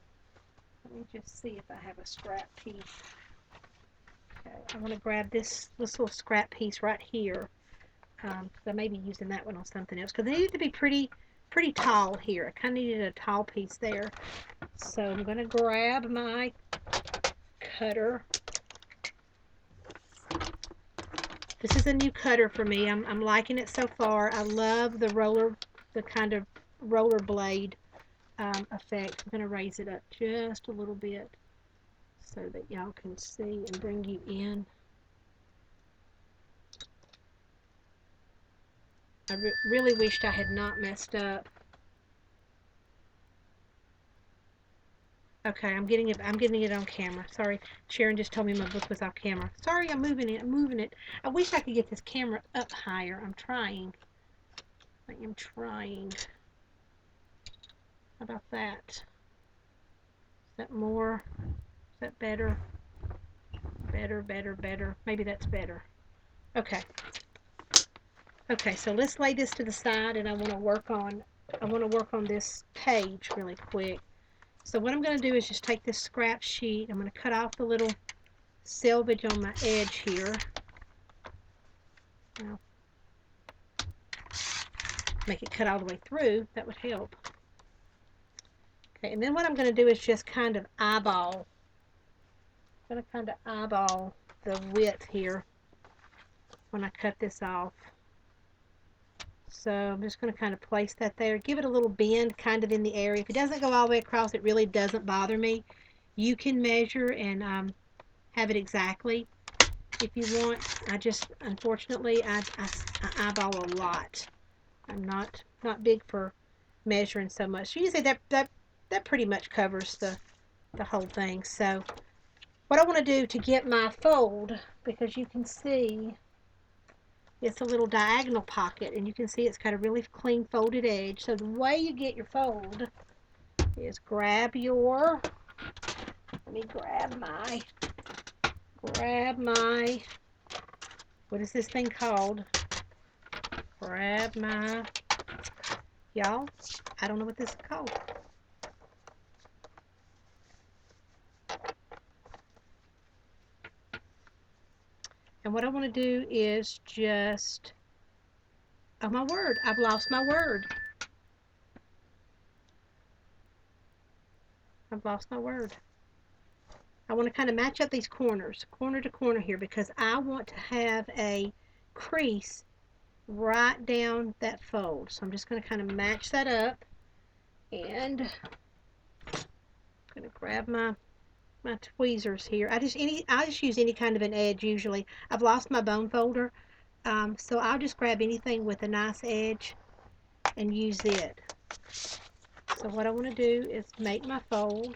me just see if I have a scrap piece. Okay, I want to grab this little scrap piece right here. I may be using that one on something else because they need to be pretty tall here. I kind of needed a tall piece there. So I'm going to grab my cutter. This is a new cutter for me. I'm liking it so far. I love the kind of roller blade effect. I'm going to raise it up just a little bit so that y'all can see and bring you in. I really wished I had not messed up. Okay, I'm getting it. I'm getting it on camera. Sorry, Sharon just told me my book was off camera. Sorry, I'm moving it. I'm moving it. I wish I could get this camera up higher. I'm trying. I am trying. How about that? Is that more? Is that better? Better, better, better. Maybe that's better. Okay. Okay, so let's lay this to the side, and I want to work on this page really quick. So what I'm going to do is just take this scrap sheet. I'm going to cut off the little selvage on my edge here. Now, make it cut all the way through. That would help. Okay, and then what I'm going to do is just kind of eyeball. I'm going to kind of eyeball the width here when I cut this off. So I'm just going to kind of place that there. Give it a little bend kind of in the area. If it doesn't go all the way across, it really doesn't bother me. You can measure and have it exactly if you want. I just, unfortunately, I eyeball a lot. I'm not big for measuring so much. So you can say that pretty much covers the whole thing. So what I want to do to get my fold, because you can see it's a little diagonal pocket, and you can see it's got a really clean folded edge. So the way you get your fold is grab your, let me grab my, what is this thing called? Grab my, y'all, I don't know what this is called. And what I want to do is just, oh my word, I've lost my word. I've lost my word. I want to kind of match up these corners, corner to corner here, because I want to have a crease right down that fold. So I'm just going to kind of match that up, and I'm going to grab my tweezers here. I just use any kind of an edge usually. I've lost my bone folder, so I'll just grab anything with a nice edge and use it. So what I want to do is make my fold.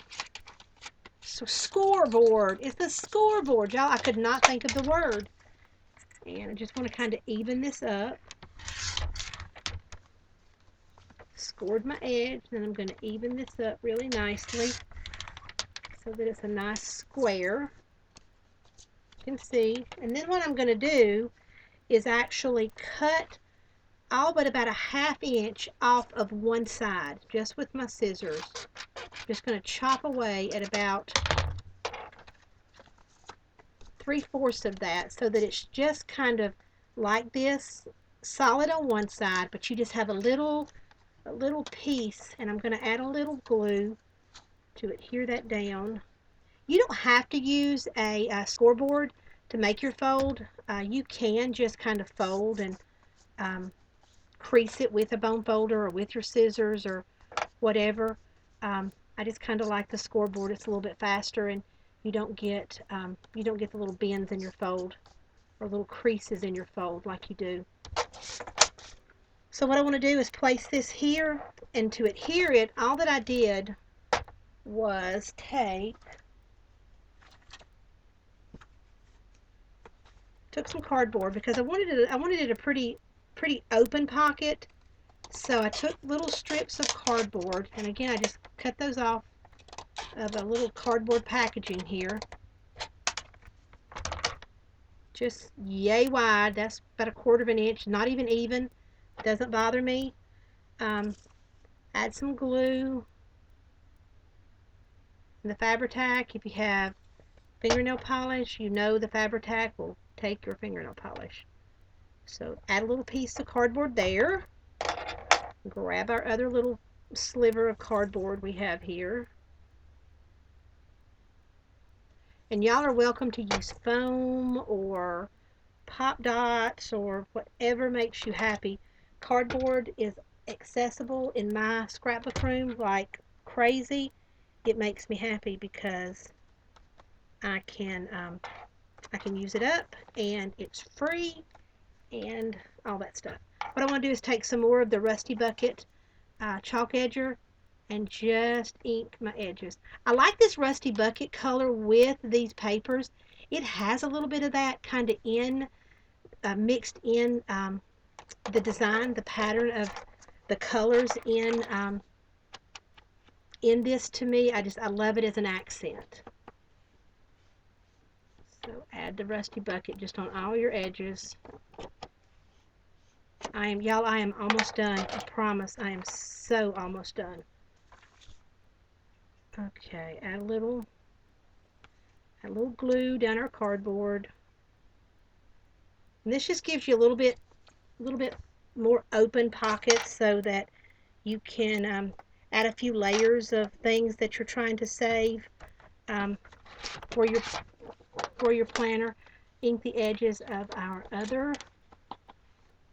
So scoreboard. It's the scoreboard, y'all. I could not think of the word. And I just want to kind of even this up. Scored my edge. Then I'm going to even this up really nicely so that it's a nice square. You can see. And then what I'm going to do is actually cut all but about a ½ inch off of one side, just with my scissors. Just going to chop away at about 3/4 of that, so that it's just kind of like this, solid on one side, but you just have a little piece. And I'm going to add a little glue to adhere that down. You don't have to use a scoreboard to make your fold. You can just kind of fold and crease it with a bone folder or with your scissors or whatever. I just kind of like the scoreboard. It's a little bit faster, and you don't get the little bends in your fold or little creases in your fold like you do. So what I want to do is place this here, and to adhere it, all that I did was took some cardboard, because I wanted it a pretty open pocket. So I took little strips of cardboard, and again I just cut those off of a little cardboard packaging here, just yay wide. That's about 1/4 inch, not even, doesn't bother me. Add some glue and the Fabri-Tac. If you have fingernail polish, you know the Fabri-Tac will take your fingernail polish. So add a little piece of cardboard there. Grab our other little sliver of cardboard we have here. And y'all are welcome to use foam or pop dots or whatever makes you happy. Cardboard is accessible in my scrapbook room like crazy. It makes me happy because I can use it up, and it's free, and all that stuff. What I want to do is take some more of the Rusty Bucket chalk edger and just ink my edges. I like this Rusty Bucket color with these papers. It has a little bit of that kind of mixed in the design, the pattern of the colors in this to me. I love it as an accent. So add the Rusty Bucket just on all your edges. Y'all, I am almost done. I promise, I am so almost done. Okay, add a little glue down our cardboard. And this just gives you a little bit more open pockets so that you can add a few layers of things that you're trying to save for your planner. Ink the edges of our other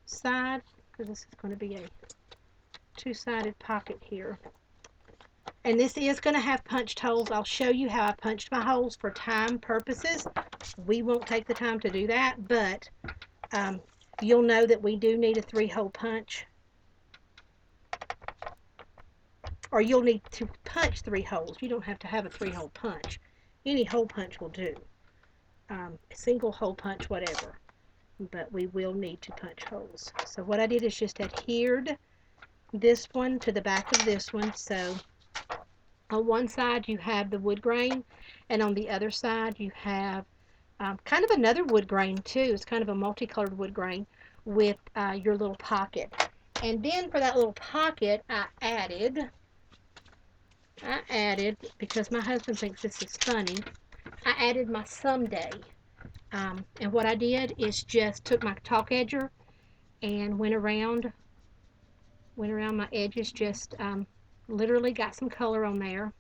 side, because this is going to be a two-sided pocket here. And this is going to have punched holes. I'll show you how I punched my holes for time purposes. We won't take the time to do that, but you'll know that we do need a 3-hole punch. Or you'll need to punch 3 holes. You don't have to have a 3-hole punch. Any hole punch will do. A single hole punch, whatever. But we will need to punch holes. So what I did is just adhered this one to the back of this one. So on one side you have the wood grain, and on the other side you have kind of another wood grain too. It's kind of a multicolored wood grain with your little pocket. And then for that little pocket, I added, because my husband thinks this is funny, I added my someday. And what I did is just took my chalk edger and went around my edges, just literally got some color on there.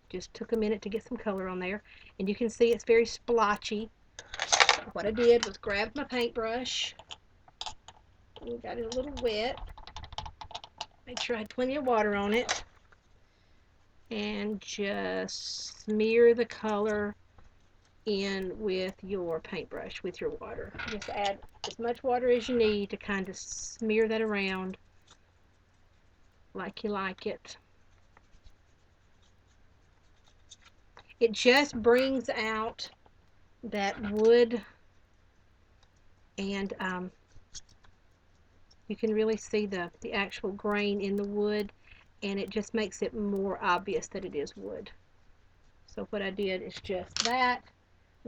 Just took a minute to get some color on there. And you can see it's very splotchy. What I did was grabbed my paintbrush. And got it a little wet. Make sure I had plenty of water on it. And just smear the color in with your paintbrush, with your water. Just add as much water as you need to kind of smear that around like you like it. It just brings out that wood, and you can really see the actual grain in the wood, and it just makes it more obvious that it is wood. So what I did is just that.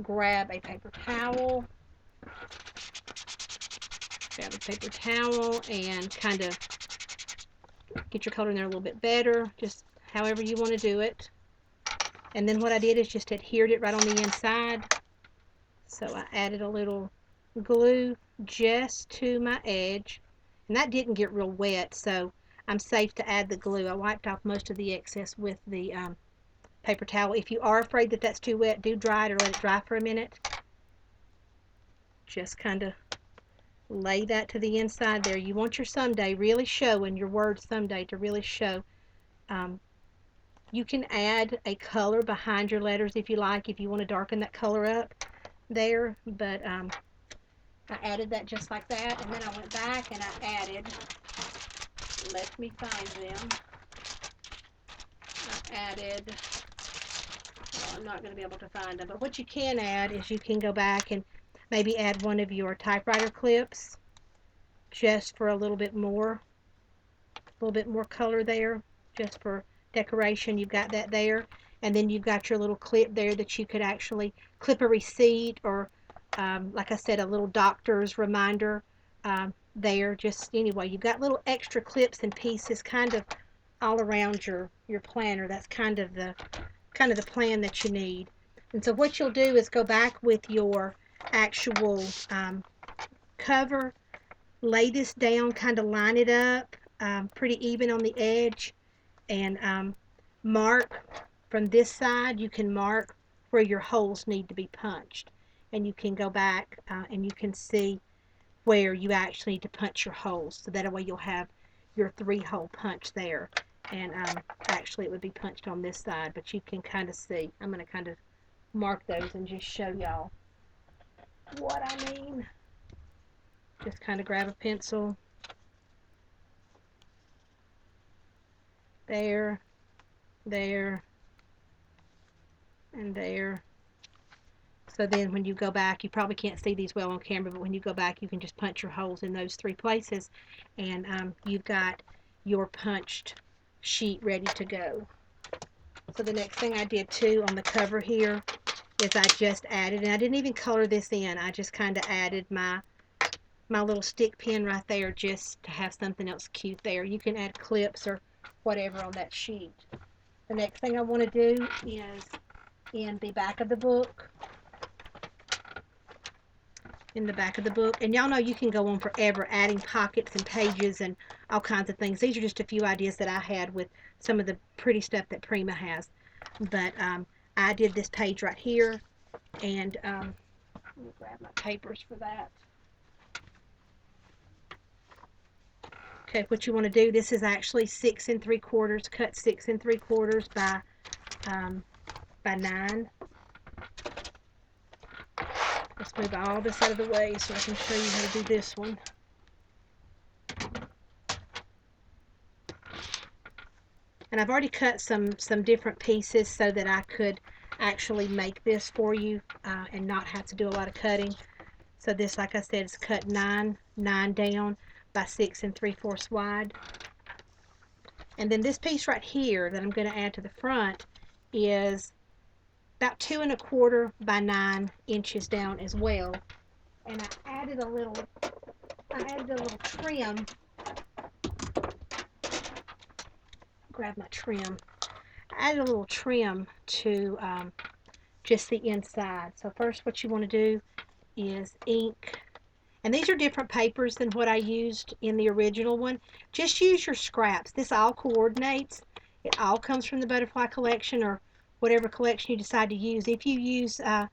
Grab a paper towel. And kind of get your color in there a little bit better, just however you want to do it. And then what I did is just adhered it right on the inside. So I added a little glue just to my edge. And that didn't get real wet, so I'm safe to add the glue. I wiped off most of the excess with the paper towel. If you are afraid that that's too wet, do dry it or let it dry for a minute. Just kind of lay that to the inside there. You want your someday really showing, your word someday to really show. You can add a color behind your letters if you like, if you want to darken that color up there, but I added that just like that, and then I went back and I added, let me find them, I added, well, I'm not going to be able to find them, but what you can add is you can go back and maybe add one of your typewriter clips just for a little bit more color there, just for decoration. You've got that there, and then you've got your little clip there that you could actually clip a receipt, or like I said, a little doctor's reminder there. Just anyway, you've got little extra clips and pieces kind of all around your planner. That's kind of the plan that you need. And so what you'll do is go back with your actual cover, lay this down, kind of line it up pretty even on the edge, and mark from this side. You can mark where your holes need to be punched, and you can go back and you can see where you actually need to punch your holes, so that way you'll have your 3-hole punch there. And actually it would be punched on this side, but you can kind of see. I'm going to kind of mark those and just show y'all what I mean. Just kind of grab a pencil. There, there, and there. So then when you go back, you probably can't see these well on camera, but when you go back, you can just punch your holes in those 3 places, and you've got your punched sheet ready to go. So the next thing I did too on the cover here is I just added, and I didn't even color this in, I just kind of added my little stick pin right there just to have something else cute there. You can add clips or whatever on that sheet. The next thing I want to do is in the back of the book. And y'all know you can go on forever adding pockets and pages and all kinds of things. These are just a few ideas that I had with some of the pretty stuff that Prima has. But I did this page right here, and let me grab my papers for that. Okay, what you want to do, this is actually 6 3/4, cut 6 3/4 by 9. Let's move all this out of the way so I can show you how to do this one. And I've already cut some different pieces so that I could actually make this for you and not have to do a lot of cutting. So this, like I said, is cut 9 down by 6 3/4 wide. And then this piece right here that I'm going to add to the front is about 2 1/4 by 9 inches down as well. And I added a little trim. Grab my trim. I added a little trim to just the inside. So first what you want to do is ink. And these are different papers than what I used in the original one. Just use your scraps. This all coordinates. It all comes from the Butterfly collection or whatever collection you decide to use. If you use a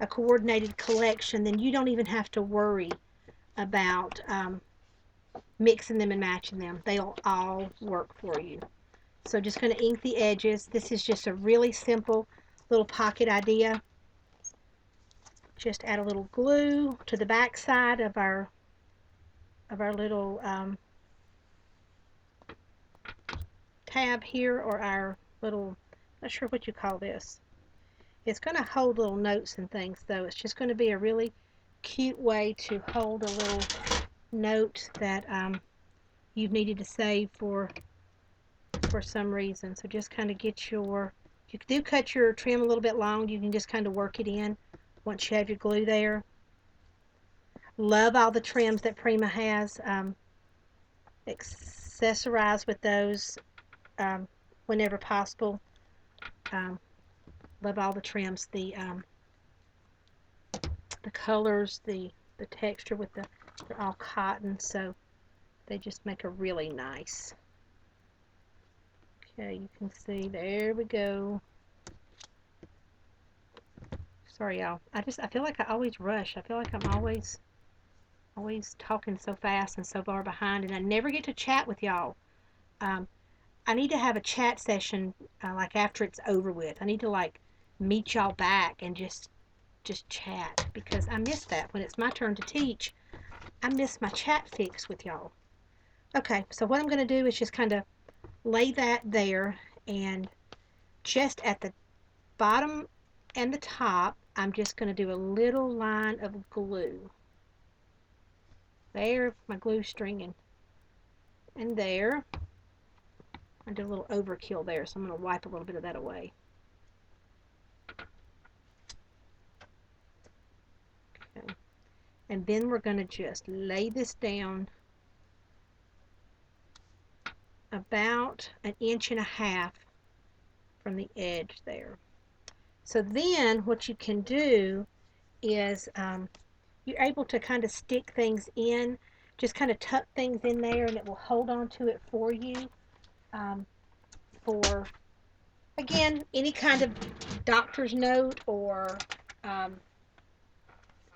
coordinated collection, then you don't even have to worry about mixing them and matching them. They'll all work for you. So just going to ink the edges. This is just a really simple little pocket idea. Just add a little glue to the back side of our little tab here, or our little, not sure what you call this. It's going to hold little notes and things, though. It's just going to be a really cute way to hold a little note that you've needed to save for some reason. So just kind of get your, you do cut your trim a little bit long, you can just kind of work it in once you have your glue there. Love all the trims that Prima has. Accessorize with those whenever possible. Love all the trims, the colors, the texture with they're all cotton, so they just make a really nice. Okay, you can see, there we go. Sorry, y'all. I feel like I always rush. I feel like I'm always talking so fast and so far behind, and I never get to chat with y'all. I need to have a chat session like after it's over with. I need to like meet y'all back and just chat, because I miss that. When it's my turn to teach, I miss my chat fix with y'all. Okay, so what I'm going to do is just kind of lay that there, and just at the bottom and the top, I'm just going to do a little line of glue. There, my glue stringing. And there. I did a little overkill there, so I'm going to wipe a little bit of that away. Okay. And then we're going to just lay this down about 1.5 inches from the edge there. So then what you can do is you're able to kind of stick things in, just kind of tuck things in there, and it will hold on to it for you. For, again, any kind of doctor's note or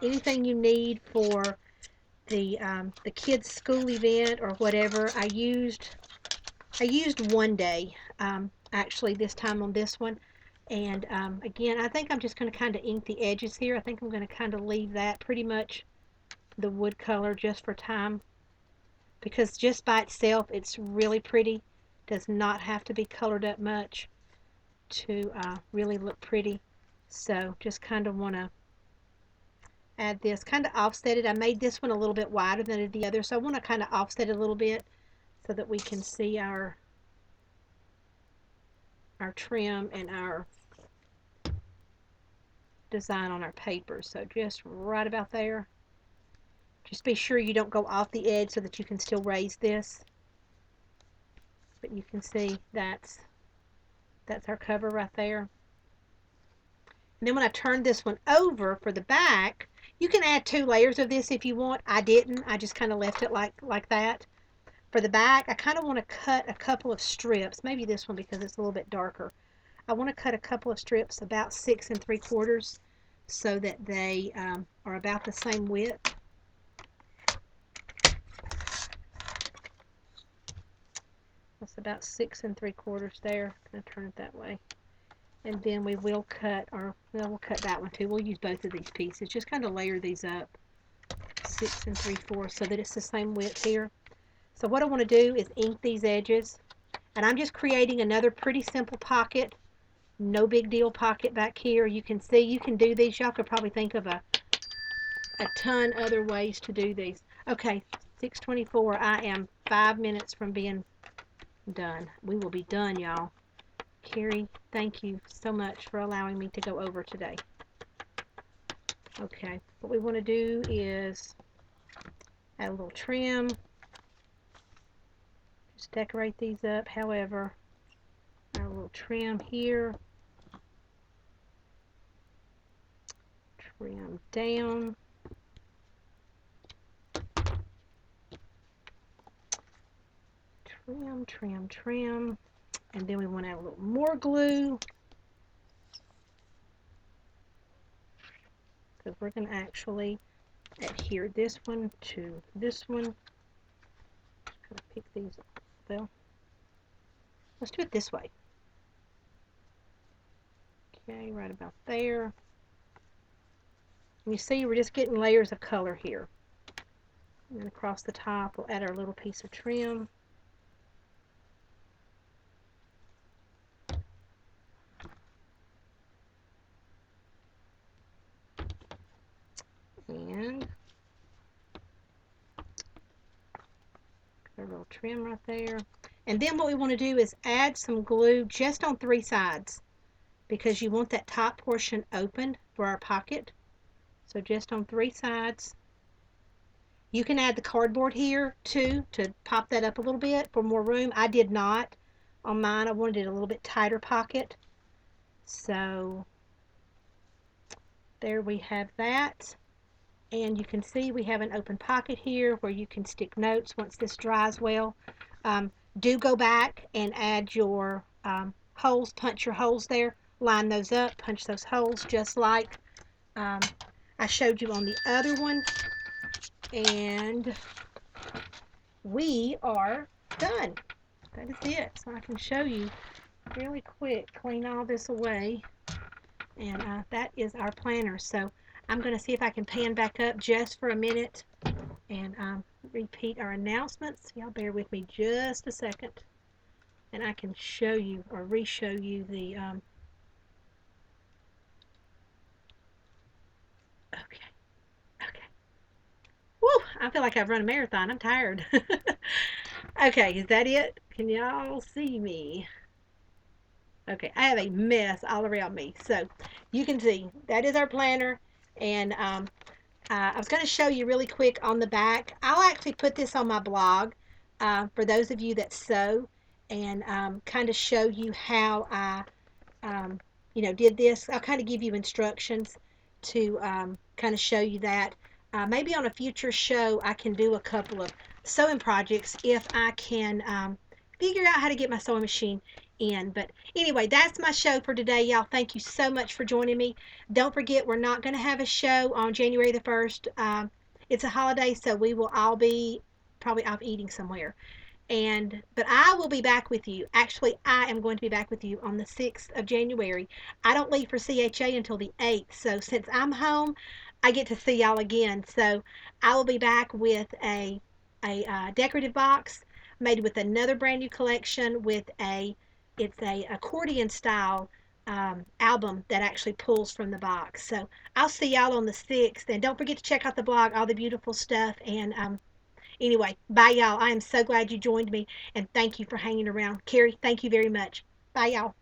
anything you need for the kids' school event or whatever. I used one day actually this time on this one. And again, I think I'm just going to kind of ink the edges here. I think I'm going to kind of leave that pretty much the wood color just for time, because just by itself it's really pretty. Does not have to be colored up much to really look pretty. So just kind of want to add this, kind of offset it. I made this one a little bit wider than the other, so I want to kind of offset it a little bit so that we can see our trim and our design on our paper. So just right about there. Just be sure you don't go off the edge so that you can still raise this. But you can see that's our cover right there. And then when I turn this one over for the back, you can add 2 layers of this if you want. I didn't. I just kind of left it like that. For the back, I kind of want to cut a couple of strips. Maybe this one because it's a little bit darker. I want to cut a couple of strips about 6 3/4 so that they are about the same width. That's about 6 3/4 there. I'm going to turn it that way. And then we will cut, we'll cut that one too. We'll use both of these pieces. Just kind of layer these up 6 3/4 so that it's the same width here. So what I want to do is ink these edges. And I'm just creating another pretty simple pocket. No big deal pocket back here. You can see you can do these. Y'all could probably think of a ton other ways to do these. Okay, 6:24. I am 5 minutes from being done. We will be done, y'all. Carrie, thank you so much for allowing me to go over today. Okay, what we want to do is add a little trim. Just decorate these up however. Add a little trim here. Trim down. Trim, trim, trim. And then we want to add a little more glue, because we're going to actually adhere this one to this one. Just kind of pick these up. Well, let's do it this way. Okay, right about there. And you see we're just getting layers of color here. And then across the top we'll add our little piece of trim. And a little trim right there. And then what we want to do is add some glue just on 3 sides, because you want that top portion open for our pocket. So just on 3 sides. You can add the cardboard here too to pop that up a little bit for more room. I did not on mine. I wanted it a little bit tighter pocket. So there we have that. And you can see we have an open pocket here where you can stick notes once this dries well. Do go back and add your holes, punch your holes there, line those up, punch those holes just like I showed you on the other one. And we are done. That is it. So I can show you really quick, clean all this away. And that is our planner. So I'm going to see if I can pan back up just for a minute and repeat our announcements. Y'all bear with me just a second, and I can show you or re-show you the okay. Woo! I feel like I've run a marathon. I'm tired. Okay, is that it? Can y'all see me? Okay, I have a mess all around me. So you can see that is our planner. And I was going to show you really quick on the back. I'll actually put this on my blog for those of you that sew, and kind of show you how I did this. I'll kind of give you instructions to kind of show you that. Maybe on a future show I can do a couple of sewing projects if I can figure out how to get my sewing machine in. But anyway, that's my show for today, y'all. Thank you so much for joining me. Don't forget, we're not going to have a show on January the 1st. It's a holiday, so we will all be probably off eating somewhere. But I will be back with you. Actually, I am going to be back with you on the 6th of January. I don't leave for CHA until the 8th. So since I'm home, I get to see y'all again. So I will be back with a decorative box made with another brand new collection with a it's a accordion style album that actually pulls from the box. So I'll see y'all on the 6th. And don't forget to check out the blog, all the beautiful stuff. And anyway, bye, y'all. I am so glad you joined me. And thank you for hanging around. Carrie, thank you very much. Bye, y'all.